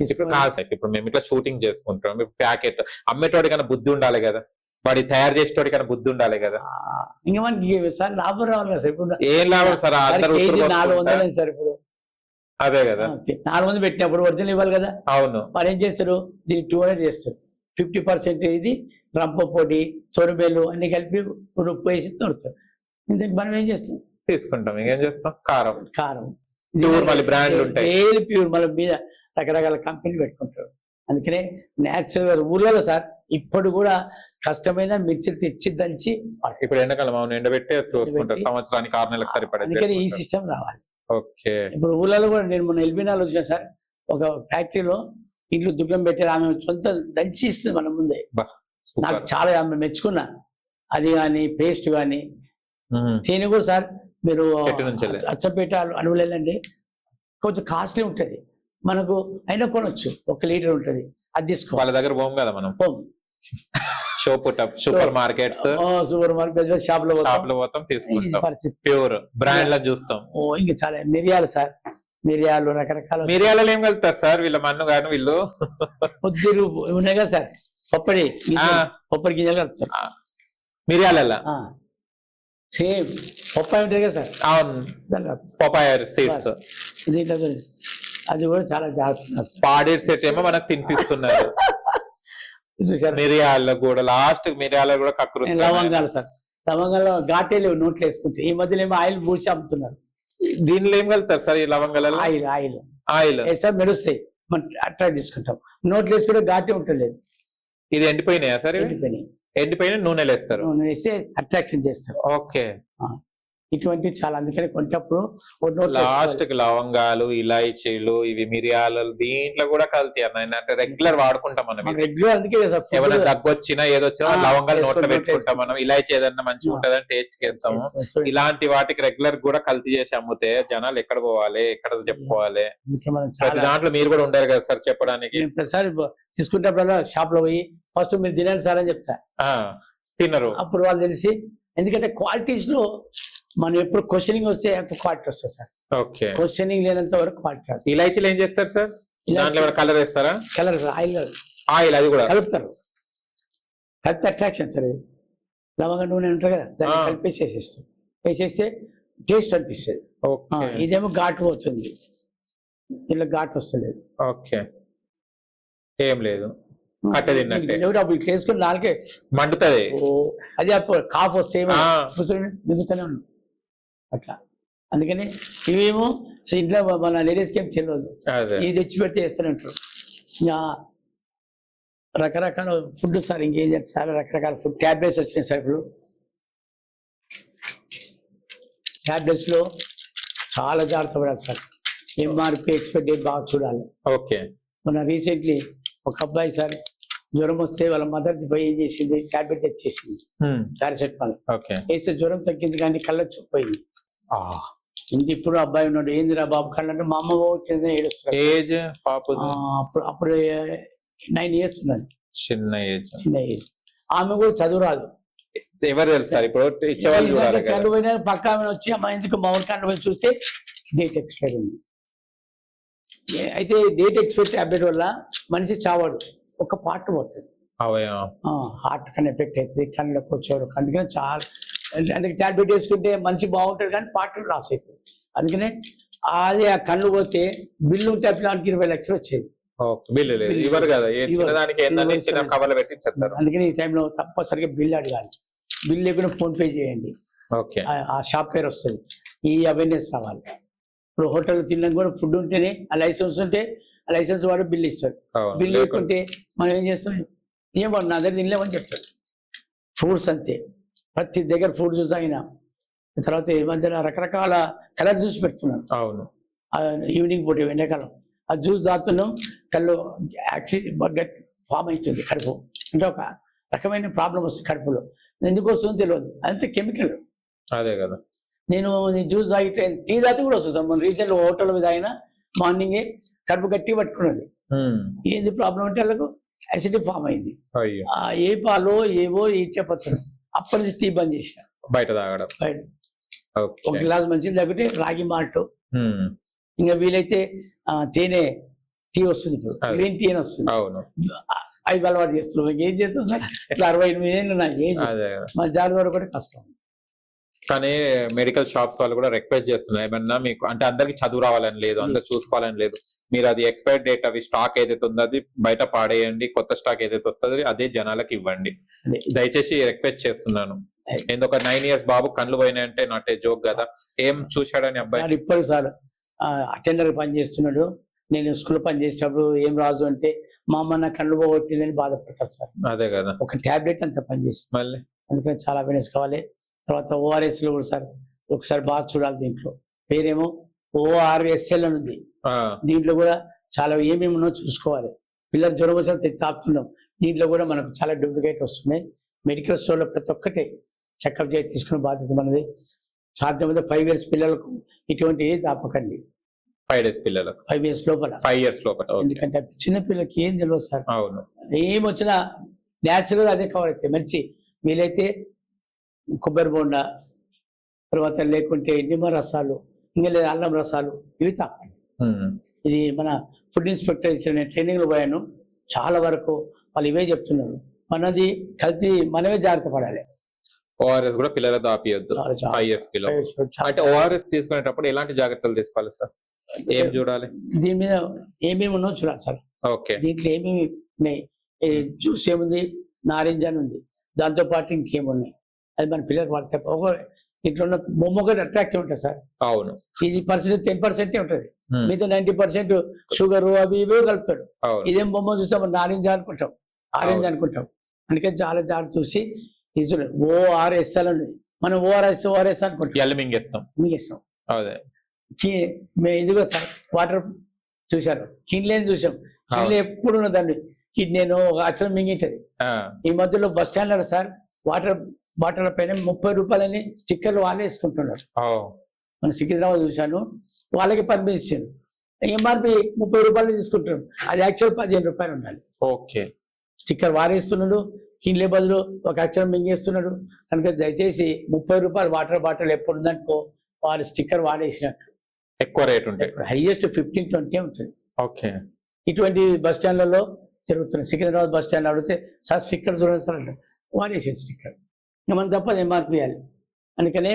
ఇప్పుడు మేము ఇట్లా షూటింగ్ చేసుకుంటాం, ప్యాకెట్ అమ్మేటోడికైనా బుద్ధి ఉండాలి కదా, వాడి తయారు చేసేటోడికైనా బుద్ధి ఉండాలి కదా. ఇంకా మనకి సార్ లాభం రావాలి కదా సార్. ఇప్పుడు ఏం లాభం సార్? 400 సార్ ఇప్పుడు. అదే కదా 400 పెట్టినప్పుడు ఒరిజినల్ ఇవ్వాలి కదా. అవును. మరి ఏం చేస్తారు, దీన్ని 200 చేస్తారు. 50% ఇది రంప పొడి సొరబేలు అన్ని కలిపి ఉప్పు వేసి తోడుతారు. ఇంతకు మనం ఏం చేస్తాం? తీసుకుంటాం. ఇంకేం చేస్తాం? కారం ప్యూర్ మళ్ళీ బ్రాండ్లు ఉంటాయి. ఏది ప్యూర్ మళ్ళీ మీద రకరకాల కంపెనీలు పెట్టుకుంటారు. అందుకనే నేచురల్ ఊర్లలో సార్ ఇప్పుడు కూడా కష్టమైన మిర్చిలు తెచ్చి దంచి ఇప్పుడు ఎండాకాలం అవును ఎండబెట్టి తోసుకుంటారు సంవత్సరానికి 6 నెలలకు సరిపడే. అందుకని ఈ సిస్టమ్ రావాలి. ఓకే. ఇప్పుడు ఊర్లలో కూడా నేను మొన్న ఎల్బీనాలో వచ్చాను సార్. ఒక ఫ్యాక్టరీలో ఇంట్లో దుఃఖం పెట్టారు, ఆమె సొంత దంచి ఇస్తుంది మన ముందే. నాకు చాలా ఆమె మెచ్చుకున్నా. అది కానీ పేస్ట్ కానీ తేనె కూడా సార్ మీరు అచ్చపేట అనువులేదండి, కొంచెం కాస్ట్లీ ఉంటుంది మనకు, అయినా కొనొచ్చు. 1 లీటర్ ఉంటుంది, అది తీసుకో. వాళ్ళ దగ్గర పోం కదా మనం. సూపర్ మార్కెట్ షాప్ లో పోతాం తీసుకుంటాం. పరిస్థితి ప్యూర్ బ్రాండ్ లో చూస్తాం. ఇంకా చాలా మిరియాలు సార్, మిరియాలు రకరకాల మిరియాలలో ఏం కలుగుతారు సార్ వీళ్ళ మన్ను గాను వీళ్ళు? పొద్దురు ఉన్నాయి కదా సార్, కొబ్బరి గింజలు కలుపుతారు మిరియాలలో. సేమ్ పప్పాయ ఉంటుంది కదా సార్. అవును, పపాయ సీడ్స్. దీంట్లో అది కూడా చాలా జాగ్రత్త. పాడేడ్ సెట్ ఏమో మనకు తినిపిస్తున్నారు. మిరియాల కూడా లాస్ట్ మిరియాల కూడా కక్కురు. లవంగాలు సార్, లవంగాలు ఘాటేలు నోట్లు వేసుకుంటే. ఈ మధ్యలో ఏమో ఆయిల్ పూసి అమ్ముతున్నారు. దీనిలో ఏం కలుగుతారు సార్ ఈ లవంగాలలో? ఆయిల్ సార్ మెరుస్తాయి, మనం అట్లా తీసుకుంటాం. నోట్లు వేసుకుంటే ఘాటే ఉంటుంది. ఇది ఎండిపోయినాయా సార్? ఎండిపోయిన నూనెలు వేస్తారు, నూనె వేస్తే అట్రాక్షన్ చేస్తారు. ఓకే. ఇటువంటి చాలా, అందుకని కొంటప్పుడు లాస్ట్ కి లవంగాలు ఇలాచీలు ఇవి మిరియాలు దీంట్లో కూడా కల్తీ అన్న. అంటే రెగ్యులర్ వాడుకుంటాం మనం. రెగ్యులర్ అందుకే ఏమైనా దగ్గు వచ్చినా ఏదొచ్చినా లవంగాలు నోట్లో పెట్టుకుంటాం మనం. ఇలాచీ ఏదన్నా మంచిగా ఉంటుందని టేస్ట్ చేస్తాము. ఇలాంటి వాటికి రెగ్యులర్ కూడా కల్తీ చేసి అమ్ముతే జనాలు ఎక్కడ పోవాలి, ఎక్కడ చెప్పుకోవాలి? ప్రతి దాంట్లో మీరు కూడా ఉండాలి కదా సార్ చెప్పడానికి. ప్రతిసారి తీసుకుంటే షాప్ లో పోయి ఫస్ట్ మీరు తినండి సార్ అని చెప్తా. తినరు అప్పుడు వాళ్ళు తెలిసి. ఎందుకంటే క్వాలిటీస్ లో మనం ఎప్పుడు క్వశ్చనింగ్ వస్తే క్వాలిటీ వస్తుంది సార్. ఓకే. క్వశ్చనింగ్ లేనంత వరకు క్వాలిటీ రాదు. ఇలాచీలు ఏం చేస్తారు సార్? కలర్ వేస్తారా? కలర్ ఆయిల్ అది కూడా కలుపుతారు. కలిపి అట్రాక్షన్ సార్. లవంగ నూనె ఉంటుంది కదా, దాన్ని కలిపేసి వేసేస్తాం. వేసేస్తే టేస్ట్ అనిపిస్తుంది. ఇదేమో ఘాటు పోతుంది, ఇలా ఘాటు వస్తలేదు. ఓకే. ఏం లేదు, కట్ట తిన్నట్టే. అప్పుడు ఇట్లా వేసుకుని నాలుగే మండుతుంది. అది అప్పుడు కాఫ్ వస్తే మిగుతూనే ఉన్నాం అట్లా. అందుకని ఇవేమో ఇంట్లో మన లేడీస్కి ఏం తెలియదు, ఇది తెచ్చి పెడితే వేస్తూనే ఉంటారు. ఇంకా రకరకాల ఫుడ్ సార్, ఇంకేం చేస్తారు, చాలా రకరకాల ఫుడ్. ట్యాబ్లెట్స్ వచ్చినాయి సార్ ఇప్పుడు. ట్యాబ్లెట్స్ లో చాలా జాగ్రత్త పడాలి సార్. ఎంఆర్పి ఎక్స్పైరీ డేట్ బాగా చూడాలి. ఓకే. మన రీసెంట్లీ ఒక అబ్బాయి సార్ జ్వరం వస్తే వాళ్ళ మదర్ పోయి ఏం చేసింది, ట్యాబ్లెట్ తెచ్చేసింది పారాసెటమాల్. వేస్తే జ్వరం తగ్గింది కానీ కళ్ళ చూపోయింది. ఇంటి ఇప్పుడు అబ్బాయి ఉన్నాడు, ఏందిరా బాబు కళ్ళంటే మా అమ్మ ఏడుస్తాడు. అప్పుడు 9 years ఉన్నది, చిన్న ఏజ్. ఆమె కూడా చదువు రాదు. ఎవరు తెలుసు ఇప్పుడు కళ్ళు పోయినా పక్క ఆమె వచ్చి అమ్మ ఎందుకు మామూలు కళ్ళు పోయి చూస్తే డేట్ ఎక్స్పైర్ ఉంది. అయితే డేట్ ఎక్స్పైర్ టాబ్లెట్ వల్ల మనిషి చావాడు, ఒక పార్ట్ పోతుంది. హార్ట్ కన్నా ఎఫెక్ట్ అవుతుంది, కళ్ళకు వచ్చేవాడు. అందుకనే చాలా, అందుకే టాబ్లెట్ వేసుకుంటే మనిషి బాగుంటుంది కానీ పార్ట్ లాస్ అవుతుంది. అందుకనే అదే ఆ కళ్ళు పోతే బిల్లు ఉంటే అట్లాంటి 20 లక్షలు వచ్చేది. అందుకని ఈ టైంలో తప్పనిసరిగా బిల్ అడగాలి. బిల్ లేకుండా ఫోన్ పే చేయండి, ఆ షాప్ పేరు వస్తుంది. ఈ అవేర్నెస్ రావాలి. ఇప్పుడు హోటల్ తినడం కూడా ఫుడ్ ఉంటేనే ఆ లైసెన్స్ ఉంటే ఆ లైసెన్స్ వాడు బిల్ ఇస్తాడు. బిల్ లేకుంటే మనం ఏం చేస్తాం, ఏమో నా దగ్గర తినలేమని చెప్తాడు. ఫ్రూట్స్ అంతే, ప్రతి దగ్గర ఫ్రూట్ జ్యూస్ అయినా తర్వాత ఈ మధ్యన రకరకాల కలర్ జ్యూస్ పెడుతున్నారు. అవును. ఈవినింగ్ పూట ఎండాకాలం ఆ జ్యూస్ తాగుతున్నాం, కళ్ళు గట్ ఫామ్ అవుతుంది కడుపు, అంటే ఒక రకమైన ప్రాబ్లం వస్తుంది కడుపులో. ఎందుకు వస్తుందో తెలియదు, అంతే కెమికల్. అదే కదా. నేను జ్యూస్ తాగితే టీ తాగితే కూడా వస్తుంది సార్. మన రీసెంట్ హోటల్ మీద అయినా మార్నింగే కడుపు గట్టి పట్టుకున్నది. ఏంది ప్రాబ్లం అంటే వాళ్ళకు యాసిడ్ ఫామ్ అయింది. ఏ పాలో ఏవో ఇచ్చేపత్తులు అప్పటి నుంచి టీ బంద్ చేసిన, బయట తాగడం. బయట ఒక గ్లాస్ మంచిది లేకపోతే రాగి మాల్ట్, ఇంకా వీలైతే తేనె టీ వస్తుంది, ఇప్పుడు గ్రీన్ టీ అని వస్తుంది, అవి అలవాటు చేస్తున్నాం. ఏం చేస్తాం సార్, ఇట్లా 68 ఏళ్ళు నా ఏజ్, మన జాగ్రత్త వరకు కూడా కష్టం. కానీ మెడికల్ షాప్స్ వాళ్ళు కూడా రిక్వెస్ట్ చేస్తున్నారు, ఏమన్నా మీకు అంటే అందరికి చదువు రావాలని లేదు, అందరు చూసుకోవాలని లేదు, మీరు అది ఎక్స్పైర్ డేట్ అవి స్టాక్ ఏదైతే ఉందో అది బయట పాడేయండి, కొత్త స్టాక్ ఏదైతే వస్తుందో అదే జనాలకు ఇవ్వండి దయచేసి రిక్వెస్ట్ చేస్తున్నాను. ఎందుకు 9 years బాబు కళ్ళు పోయినాయంటే నాట్ ఏ జోక్ కదా. ఏం చూశాడని అబ్బాయి? ఇప్పుడు సార్ అటెండర్ పని చేస్తున్నాడు, నేను స్కూల్ పని చేసేటప్పుడు ఏం రాజు అంటే మా అమ్మ నా కళ్ళు పోగొట్టిందని బాధపడతారు సార్. అదే కదా, ఒక టాబ్లెట్ అంత పనిచేస్తుంది మళ్ళీ, అందుకని చాలా అవేర్నెస్ కావాలి. తర్వాత ORS లో కూడా సార్ ఒకసారి బాగా చూడాలి. దీంట్లో పేరేమో ORSL అని ఉంది, దీంట్లో కూడా చాలా ఏమేమి ఉన్నో చూసుకోవాలి. పిల్లలు జ్వరం వచ్చిన తెచ్చి తాపుతున్నాం, దీంట్లో కూడా మనకు చాలా డూప్లికేట్ వస్తున్నాయి. మెడికల్ స్టోర్లో ప్రతి ఒక్కటే చెకప్ చేసి తీసుకునే బాధ్యత మనది. సాధ్యమైతే 5 years పిల్లలకు ఇటువంటి ఏది తాపకండి. 5 days పిల్లలకు 5 years లోపల, 5 years లోపల. ఎందుకంటే చిన్న పిల్లలకి ఏం తెలియదు సార్. అవును, ఏమొచ్చినా న్యాచురల్గా అదే కవర్ అవుతాయి. మంచి వీలైతే కొబ్బరి బోండా, తర్వాత లేకుంటే నిమ్మ రసాలు, ఇంకా లేదా అల్లం రసాలు, ఇవి తాపండి. ఇది మన ఫుడ్ ఇన్స్పెక్టర్ ఇచ్చిన ట్రైనింగ్ లో పోయాను, చాలా వరకు వాళ్ళు ఇవే చెప్తున్నారు. మనది కల్తీ మనమే జాగ్రత్త పడాలి. ORS కూడా పిల్లలతో ఆపియొద్దు 5 years పిల్లలు. అంటే ORS తీసుకునేటప్పుడు ఎలాంటి జాగ్రత్తలు తీసుకోవాలి సార్? ఏం చూడాలి దీని మీద? ఏమేమి ఉన్నాయో చూడాలి సార్. ఓకే, దీంట్లో ఏమేమి ఉన్నాయి? జ్యూస్ ఏముంది, నారింజ అని ఉంది, దాంతో పాటు ఇంకేమున్నాయి అది మన పిల్లలకు వాడితే ఇంట్లో ఉన్న బొమ్మ ఒకటి అట్రాక్టివ్ ఉంటుంది సార్. అవును, ఇది 10% ఉంటుంది, మిగతా 90% షుగర్ అవి ఇవే కలుపుతాడు. ఇదేం బొమ్మ చూస్తే మనం నారింజ అనుకుంటాం, ఆరెంజ్ అనుకుంటాం. అందుకని చాలా జాగ్రత్త చూసి ఇది చూడండి. ORSL అని మనం ORS అనుకుంటాం, మింగేస్తాం. ఇదిగో సార్ వాటర్ చూశారు, కిన్లేని చూసాం. కిన్లే ఎప్పుడు ఉన్నదండి, కిడ్నీను ఒక అక్షరం మింగింటది. ఈ మధ్యలో బస్ స్టాండ్ లో సార్ వాటర్ బాటిల్ పైన 30 రూపాయలని స్టిక్కర్లు వాళ్ళే వేసుకుంటున్నారు. మన సికింద్రాబాద్ చూశాను, వాళ్ళకి పర్మిషన్ MRP 30 రూపాయలు తీసుకుంటున్నారు, అది యాక్చువల్ 15 రూపాయలు ఉండాలి. ఓకే, స్టిక్కర్ వారేస్తున్నాడు, కిన్లే బదులు ఒక అక్షరం మింగేస్తున్నాడు. కనుక దయచేసి 30 రూపాయలు వాటర్ బాటిల్ ఎప్పుడు ఉందనుకో వాళ్ళు స్టిక్కర్ వాడేసినట్టు. ఎక్కువ రేట్ ఉంటాయి, హైయెస్ట్ 15-20 ఉంటుంది. ఓకే, ఇటువంటి బస్ స్టాండ్లలో జరుగుతున్నాయి. సికింద్రాబాద్ బస్ స్టాండ్ అడిగితే సార్ స్టిక్కర్ చూడండి సార్ అంటే వాడేసే స్టిక్కర్, మనం తప్పదు MRP ఇవ్వాలి. అందుకనే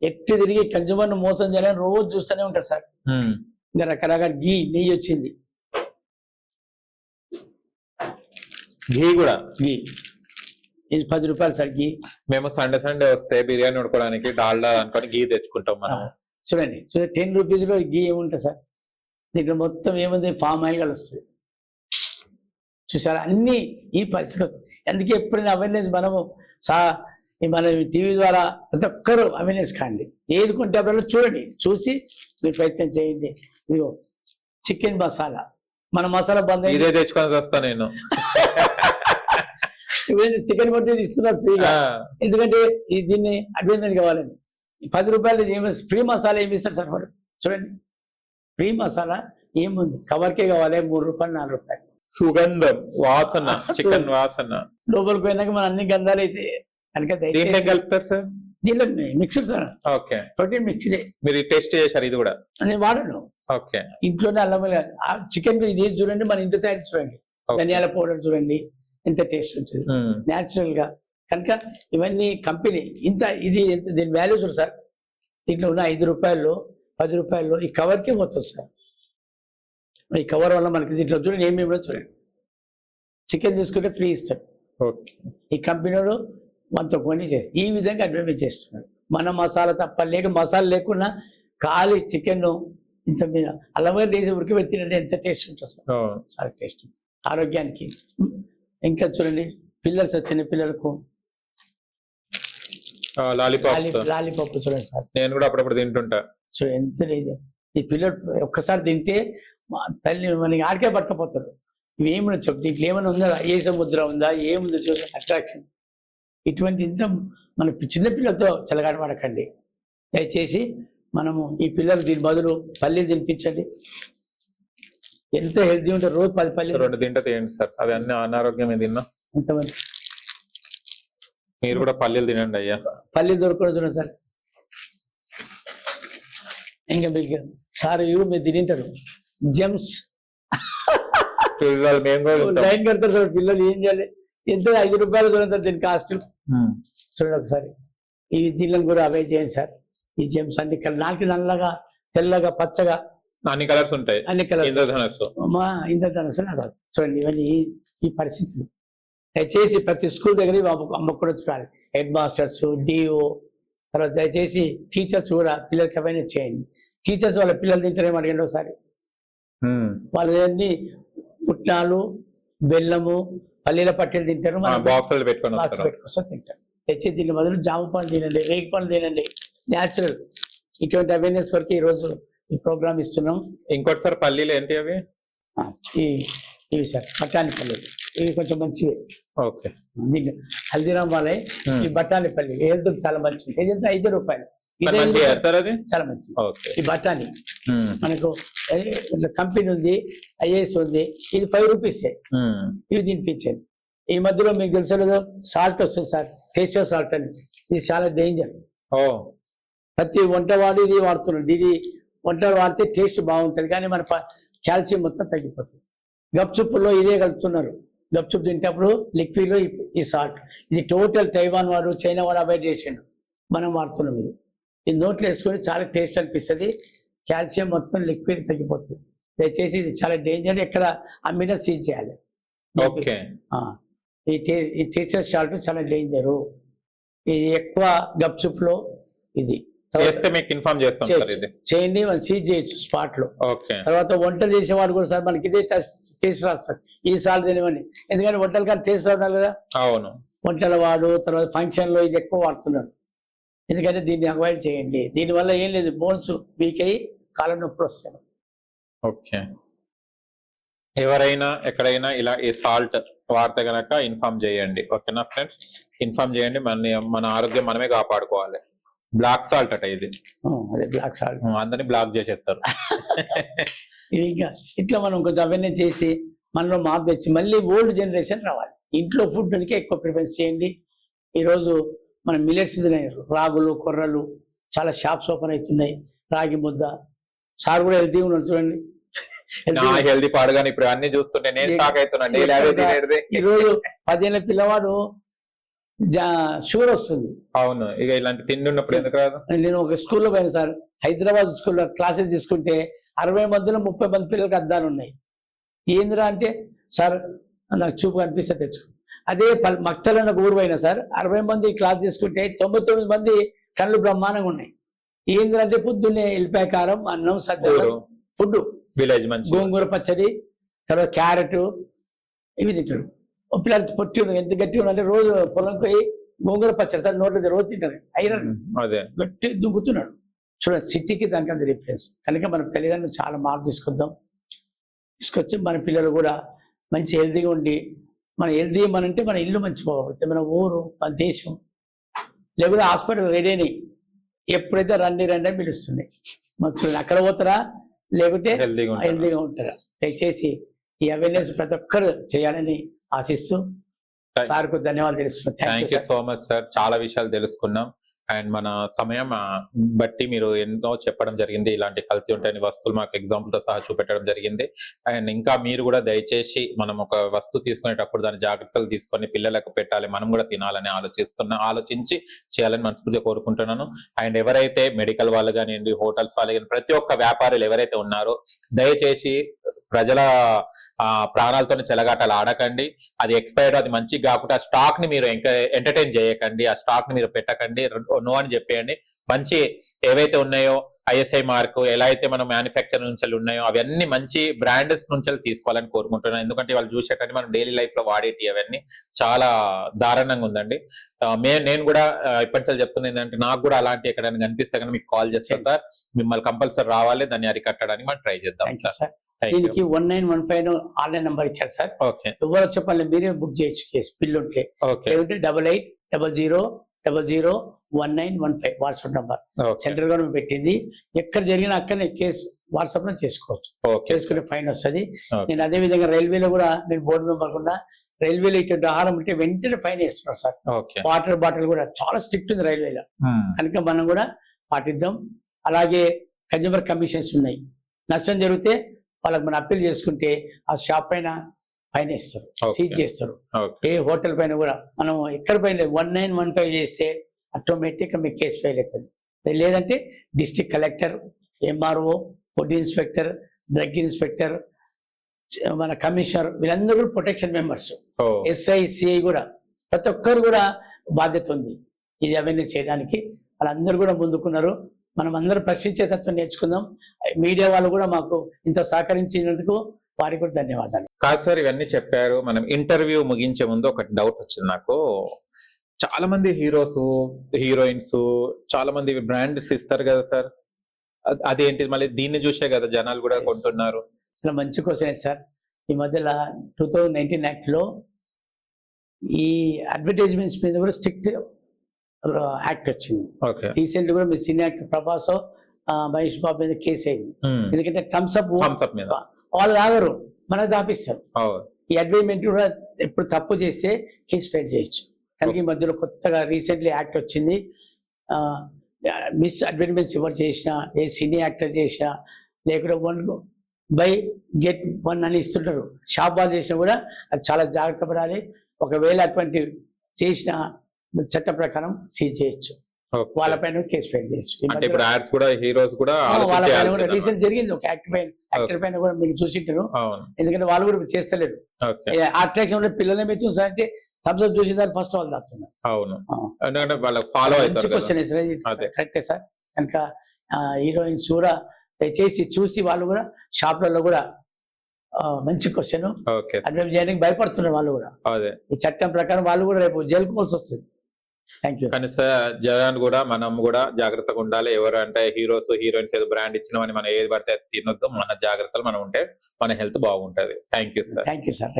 ఎట్టి తిరిగి కన్జ్యూమర్ను మోసం చేయాలని రోజు చూస్తూనే ఉంటారు సార్. ఇంకా రకరకాల నెయ్యి వచ్చింది, ఘీ కూడా, ఇది 10 రూపాయలు సార్ ఘీ. మేము సండే వస్తే బిర్యానీ వండుకోవడానికి డాల్డా అనుకొని ఘీ తెచ్చుకుంటాం మనం. చూడండి 10 రూపీస్లో ఘీ ఏముంటుంది సార్, దీంట్లో మొత్తం ఏముంది, పామ్ ఆయిల్ కలుస్తుంది. చూసారా, అన్ని ఈ పరిస్థితి. అందుకే ఎప్పుడైనా అవేర్నెస్ మనము మన టీవీ ద్వారా ప్రతి ఒక్కరూ అవేర్నెస్ కాండి. ఏది కొంటే అప్పుడు చూడండి, చూసి మీరు ప్రయత్నం చేయండి. ఇదిగో చికెన్ మసాలా, మన మసాలా బంద్ ఇదే తెచ్చుకొని వస్తా నేను. చికెన్ కొట్టి ఇస్తున్నారు ఫ్రీగా, ఎందుకంటే దీన్ని అడ్వర్టైజ్మెంట్ కావాలని. 10 రూపాయలు ఫ్రీ మసాలా ఏమి ఇస్తారు సార్ వాడు? చూడండి, ఫ్రీ మసాలా ఏముంది, కవర్కే కావాలి 3 రూపాయలు 4 రూపాయలు. సుగంధం వాసన, చికెన్ వాసన లోపలికి పోయినాక మన అన్ని గంధాలు అయితే కలుపుతారు సార్. దీంట్లో mixed sir, okay, protein mixed. మీరు టెస్ట్ చేశారు ఇది కూడా? నేను వాడను, ఓకే. ఇంట్లోనే అల్లం చికెన్ ఇది చూడండి, మన ఇంట్లో తయారు చూడండి, ధనియాల పౌడర్ చూడండి ఎంత టేస్ట్ ఉంటుంది న్యాచురల్ గా. కనుక ఇవన్నీ కంపెనీ ఇంత ఇది ఎంత దీని వాల్యూ చూడు సార్. దీంట్లో ఉన్న 5 రూపాయలు 10 రూపాయలు ఈ కవర్కే పోతుంది సార్. ఈ కవర్ వల్ల మనకి దీంట్లో చూడండి ఏమేమి చూడండి. చికెన్ తీసుకుంటే ఫ్రీ ఇస్తాడు, ఓకే. ఈ కంపెనీలో మనతో కొని ఈ విధంగా అడ్వర్టైజ్ చేస్తున్నాడు. మన మసాలా తప్ప మసాలా లేకుండా ఖాళీ చికెన్ ఇంత మీద అల్లమే వేసి ఉడికి తినండి, ఎంత టేస్ట్ ఉంటుంది సార్, చాలా టేస్ట్ ఆరోగ్యానికి. ఇంకా చూడండి పిల్లలు చిన్న పిల్లలకు లాలీపాప్స్ లాలీపాప్ చూడండి సార్, నేను కూడా అప్పుడప్పుడు తింటుంటా. సో ఎంత లేదు ఈ పిల్లలు ఒక్కసారి తింటే మా తల్లి మనకి ఆడికే పట్టకపోతారు. ఇవేమన్నా చెప్పు, దీంట్లో ఏమైనా ఉందా, ఏ సముద్ర ఉందా, ఏముందో చూడండి అట్రాక్షన్. ఇటువంటి ఇంత మన చిన్నపిల్లలతో చెలగాట పడకండి దయచేసి. మనము ఈ పిల్లలు దీని బదులు పల్లీలు తినిపించండి, ఎంత హెల్తీ ఉంటారు. రోజు 10 పల్లీలు 2 తింటే తినండి సార్, అవి అన్ని అనారోగ్యమే తిన్నా. ఎంతమంది మీరు కూడా పల్లీలు తినండి అయ్యా. పల్లీలు దొరకడం చూడండి సార్. ఇంకా మీకు సార్ ఇవి మీరు తింటారు జెమ్స్ మేము కూడా తింటాం. లైన్ కడతారు సార్ పిల్లలు. ఏం చేయాలి, ఎంత 5 రూపాయలు దొరుకుతారు దీని కాస్ట్. చూడండి ఒకసారి ఇవి దీనిని కూడా అవే చేయండి సార్. ఈ జెమ్స్ అన్ని నాలుగు నల్లగా తెల్లగా పచ్చగా అన్ని కలర్స్ ఉంటాయి, అన్ని కలర్స్. ఇంద్రధనస్సు మా ఇంద్రధనస్సు నాకు చూడండి. ఇవన్నీ ఈ పరిస్థితులు దయచేసి ప్రతి స్కూల్ దగ్గర అమ్మకు కూడా చూడాలి. హెడ్ మాస్టర్స్, డిఓ, తర్వాత దయచేసి టీచర్స్ కూడా పిల్లలకి అవన్నీ చేయండి. టీచర్స్ వాళ్ళ పిల్లలు తింటారేమో అడిగండి ఒకసారి. వాళ్ళు అన్ని పుట్నాలు, బెల్లము, పల్లీల పట్టెలు తింటారు, బాక్సులు పెట్టుకొని పెట్టుకొస్తే తింటారు. తెచ్చి దీని బదులు జామ పండు తినండి, రేగి పండు తినండి, న్యాచురల్. ఇటువంటి అవేర్నెస్ వరకు ఈ రోజు ఈ ప్రోగ్రామ్ ఇస్తున్నాం. ఇంకోటి సార్ పల్లీలు ఏంటి అవి? ఇవి సార్ బఠానీ పల్లీలు, ఇవి కొంచెం మంచివి. ఓకే, దీంట్లో హల్దీరామ్ వాళ్ళే ఈ బఠానీ పల్లి హెల్త్ చాలా మంచిది. ఏదంటే 5 రూపాయలు, సార్ అది చాలా మంచిది. ఈ బఠానీ మనకు కంపెనీ ఉంది, ఐఏఎస్ ఉంది, ఇది 5 రూపీసే. ఇవి తినిపించండి. ఈ మధ్యలో మీకు తెలుసు సాల్ట్ వస్తుంది సార్, టేస్టర్ సాల్ట్ అని. ఇది చాలా డేంజర్. ప్రతి వంటవాడు ఇది వాడుతున్నాడు. ఇది వంట వాడితే టేస్ట్ బాగుంటుంది, కానీ మన కాల్షియం మొత్తం తగ్గిపోతుంది. గప్చుప్పుల్లో ఇదే కలుపుతున్నారు. గప్చుప్ తింటప్పుడు లిక్విడ్లో ఈ సాల్ట్. ఇది టోటల్ తైవాన్ వాడు, చైనా వాడు అవాయిడ్ చేసిండు, మనం వాడుతున్నాం. ఇది నోట్లో వేసుకొని చాలా టేస్ట్ అనిపిస్తుంది, కాల్షియం మొత్తం లిక్విడ్ తగ్గిపోతుంది. దయచేసి ఇది చాలా డేంజర్. ఎక్కడ అమ్మినా సీజ్ చేయాలి. ఓకే, ఈ టేస్టర్ సాల్ట్ చాలా డేంజరు. ఇది ఎక్కువ గప్చుప్లో ఇది మీకు ఇన్ఫార్మ్ చేస్తాం చేయండి, మనం సీజ్ చేయొచ్చు స్పాట్ లో. తర్వాత వంటలు చేసేవాడు కూడా సార్ మనకి ఇదే టేస్ట్ రాస్తారు, ఈ సాల్ట్ తినమని. ఎందుకంటే వంటలు కానీ టేస్ట్ రావాలి కదా. అవును, వంటల వాడు తర్వాత ఫంక్షన్ లో ఇది ఎక్కువ వాడుతున్నాడు. ఎందుకంటే దీన్ని అవాయిడ్ చేయండి. దీనివల్ల ఏం లేదు, బోన్స్ వీక్ అయ్యి కాళ్ళ నొప్పులు వస్తాయి. ఓకే, ఎవరైనా ఎక్కడైనా ఇలా ఈ సాల్ట్ వాడితే కనుక ఇన్ఫార్మ్ చేయండి. ఓకేనా ఫ్రెండ్స్, ఇన్ఫార్మ్ చేయండి. మన ఆరోగ్యం మనమే కాపాడుకోవాలి. బ్లాక్ సాల్ట్ అట ఇది. అదే బ్లాక్ సాల్ట్, అందరినీ బ్లాక్ చేసేస్తారు. ఇంకా ఇట్లా మనం కొంచెం అవన్నీ చేసి మనలో మార్పు తెచ్చి మళ్ళీ ఓల్డ్ జనరేషన్ రావాలి. ఇంట్లో ఫుడ్ ఎక్కువ ప్రిఫరెన్స్ చేయండి. ఈరోజు మన మిల్లెట్స్ రాగులు, కొర్రలు చాలా షాప్స్ ఓపెన్ అవుతున్నాయి. రాగి ముద్ద సార్ కూడా హెల్తీ ఉన్నాడు చూడండి. హెల్తీ పాడుగాని ఇప్పుడు అన్ని చూస్తుంటే నేను షాక్ అవుతున్నాను. ఈరోజు 10 ఏళ్ళ పిల్లవాడు షుగర్ వస్తుంది. అవును, ఇక ఇలాంటి తిండి ఉన్నప్పుడు ఎందుకు రాదు. నేను ఒక స్కూల్లో పోయాను సార్, హైదరాబాద్ స్కూల్లో క్లాసెస్ తీసుకుంటే 60 మందిలో 30 మంది పిల్లలకి అద్దాలు ఉన్నాయి. ఏందిరా అంటే సార్ నాకు చూపు కనిపిస్తే తెచ్చుకో. అదే మక్తల్ అన్న ఊరు పోయినా సార్, 60 మంది క్లాస్ తీసుకుంటే 99 మంది కళ్ళు బ్రహ్మాండంగా ఉన్నాయి. ఏందిరా అంటే పొద్దున్నే ఎల్లిపాయ కారం, అన్నం, సద్ద ఫుడ్, విలేజ్ మంచి గోంగూర పచ్చడి, తర్వాత క్యారెట్ ఇవి తింటాడు. పిల్లలు పొట్టి ఉన్నాడు, ఎంత గట్టి ఉన్నాడంటే రోజు పొలంకి పోయి గోంగూర పచ్చడి సార్ నోట్లో రోజు తింటాడు. ఐరన్ గట్టి దుంకుతున్నాడు. చూడండి సిటీకి దానికి అంత రిఫరెన్స్. కనుక మన తల్లిదండ్రులు చాలా మార్పు తీసుకొచ్చి మన పిల్లలు కూడా మంచి హెల్తీగా ఉండి, మన హెల్తీ అంటే మన ఇల్లు మంచి పోకపోతే మన ఊరు, మన దేశం, లేకపోతే హాస్పిటల్ రెడీని ఎప్పుడైతే రండి అని పిలుస్తుంది. చూడండి అక్కడ పోతారా, లేకుంటే హెల్తీగా ఉంటారా. దయచేసి ఈ అవేర్నెస్ ప్రతి ఒక్కరు చేయాలని ఆశిస్తూ సార్కు ధన్యవాదాలు తెలుస్తున్నాను. Thank you so much sir, చాలా విషయాలు తెలుసుకున్నాం. అండ్ మన సమయం బట్టి మీరు ఎన్నో చెప్పడం జరిగింది. ఇలాంటి కల్తీ ఉంటాయని వస్తువులు మాకు ఎగ్జాంపుల్ తో సహా చూపెట్టడం జరిగింది. అండ్ ఇంకా మీరు కూడా దయచేసి మనం ఒక వస్తువు తీసుకునేటప్పుడు దాని జాగ్రత్తలు తీసుకొని పిల్లలకు పెట్టాలి, మనం కూడా తినాలని ఆలోచించి చేయాలని మనస్ఫూర్తిగా కోరుకుంటున్నాను. అండ్ ఎవరైతే మెడికల్ వాళ్ళు కానివ్వండి, హోటల్స్ వాళ్ళు కానీ, ప్రతి ఒక్క వ్యాపారులు ఎవరైతే ఉన్నారో దయచేసి ప్రజల ప్రాణాలతో చెలగాటలు ఆడకండి. అది ఎక్స్పైర్డ్, అది మంచిగా కాకుండా స్టాక్ ని మీరు ఎంటర్టైన్ చేయకండి, ఆ స్టాక్ ని మీరు పెట్టకండి, నో అని చెప్పేయండి. మంచి ఏవైతే ఉన్నాయో ఐఎస్ఐ మార్క్, ఎలా అయితే మనం మ్యానుఫ్యాక్చర్ నుంచి ఉన్నాయో అవన్నీ మంచి బ్రాండ్స్ నుంచి తీసుకోవాలని కోరుకుంటున్నాను. ఎందుకంటే వాళ్ళు చూసేటంటే మనం డైలీ లైఫ్ లో వాడేటి అవన్నీ చాలా దారుణంగా ఉందండి. నేను కూడా ఇప్పటిసారి చెప్తున్నా ఏంటంటే, నాకు కూడా అలాంటి ఎక్కడైనా కనిపిస్తే కానీ మీకు కాల్ చేస్తాను సార్. మిమ్మల్ని కంపల్సరీ రావాలి, దాన్ని అరికట్టడానికి మనం ట్రై చేద్దాం సార్. దీనికి 1915 ఆన్లైన్ నెంబర్ ఇచ్చారు సార్. ఎవరో చెప్పాలి, మీరే బుక్ చేయొచ్చు కేసు బిల్ ఉంటే. 8800001915 వాట్సాప్ నంబర్. సెంట్రల్ గవర్నమెంట్ పెట్టింది. ఎక్కడ జరిగినా అక్కడనే కేసు వాట్సాప్ లో చేసుకోవచ్చు. చేసుకునే ఫైన్ వస్తుంది. నేను అదే విధంగా రైల్వేలో కూడా నేను బోర్డు మెంబర్ కూడా, రైల్వేలో ఇటువంటి ఆహారం ఉంటే వెంటనే ఫైన్ వేస్తున్నారు సార్. వాటర్ బాటిల్ కూడా చాలా స్ట్రిక్ట్ ఉంది రైల్వేలో, కనుక మనం కూడా పాటిద్దాం. అలాగే కన్జ్యూమర్ కమిషన్స్ ఉన్నాయి. నష్టం జరిగితే వాళ్ళకి మనం అప్పీల్ చేసుకుంటే ఆ షాప్ పైన ఫైన్ వేస్తారు, సీజ్ చేస్తారు. ఏ హోటల్ పైన కూడా మనం ఎక్కడ పైన 1915 చేస్తే ఆటోమేటిక్గా మీకు కేసు ఫైల్ అవుతుంది. లేదంటే district collector, MRO, food inspector, drug inspector, మన కమిషనర్, వీళ్ళందరూ కూడా ప్రొటెక్షన్ మెంబర్స్. ఎస్ఐ, సిఐ కూడా ప్రతి ఒక్కరు కూడా బాధ్యత ఉంది ఇది అవన్నీ చేయడానికి. వాళ్ళందరూ కూడా ముందుకున్నారు. మనం అందరూ ప్రశ్నించే తత్వం నేర్చుకుందాం. మీడియా వాళ్ళు కూడా మాకు ఇంత సహకరించినందుకు వారికి కూడా ధన్యవాదాలు. కాదు సార్, ఇవన్నీ చెప్పారు. మనం ఇంటర్వ్యూ ముగించే ముందు ఒక డౌట్ వచ్చింది నాకు. చాలా మంది హీరోస్, హీరోయిన్స్ చాలా మంది బ్రాండ్స్ ఇస్తారు కదా సార్, అదేంటి? మళ్ళీ దీన్ని చూసే కదా జనాలు కూడా కొంటున్నారు. చాలా మంచి క్వశ్చన్ సార్. ఈ మధ్యలో 2019 యాక్ట్ లో ఈ అడ్వర్టైజ్మెంట్స్ మీద కూడా స్ట్రిక్ట్ యాక్ట్ వచ్చింది. రీసెంట్ కూడా మీ సినీ యాక్టర్ ప్రభాస్, మహేష్ బాబు మీద కేసు అయింది. ఎందుకంటే థమ్స్ అప్ మీద వాళ్ళు ఆగరు, మనకు దాపిస్తారు. ఈ అడ్వర్టైజ్మెంట్ కూడా ఎప్పుడు తప్పు చేస్తే కేసు ఫైల్ చేయొచ్చు. కనుక ఈ మధ్యలో కొత్తగా రీసెంట్లీ యాక్ట్ వచ్చింది. మిస్ అడ్వర్టైజ్మెంట్స్ ఎవరు చేసినా, ఏ సినీ యాక్టర్ చేసినా, లేకుంటే 1/get 1 అని ఇస్తుంటారు. షాప్ వాళ్ళు చేసినా కూడా అది చాలా జాగ్రత్త పడాలి. ఒకవేళ అటువంటి చేసిన చట్ట ప్రకారం సీజ్ చేయొచ్చు, వాళ్ళపైన కేసు ఫైల్ చేయొచ్చు. వాళ్ళపైన కూడా రీసెంట్ జరిగింది ఒక యాక్టర్ పైన కూడా మీరు చూసింటారు. ఎందుకంటే వాళ్ళు కూడా చేస్తలేరు. అట్రాక్షన్ పిల్లల మీద చూసారంటే థమ్స్అప్ చూసిన దాన్ని ఫస్ట్ వాళ్ళు దాస్తున్నారు. కరెక్టే సార్. కనుక హీరోయిన్స్ కూడా దయచేసి చూసి వాళ్ళు కూడా షాప్లలో కూడా మంచి క్వశ్చన్ అడ్వర్టైజ్ చేయడానికి భయపడుతున్నారు వాళ్ళు కూడా. ఈ చట్టం ప్రకారం వాళ్ళు కూడా రేపు జైలుకోవాల్సి వస్తుంది. కానీ సార్ జగన్ కూడా మనం కూడా జాగ్రత్తగా ఉండాలి. ఎవరు అంటే హీరోస్, హీరోయిన్స్ ఏదో బ్రాండ్ ఇచ్చినామని మనం ఏది పడితే తినొద్దు. మన జాగ్రత్తలు మనం ఉంటే మన హెల్త్ బాగుంటది. Thank you sir. Thank you sir.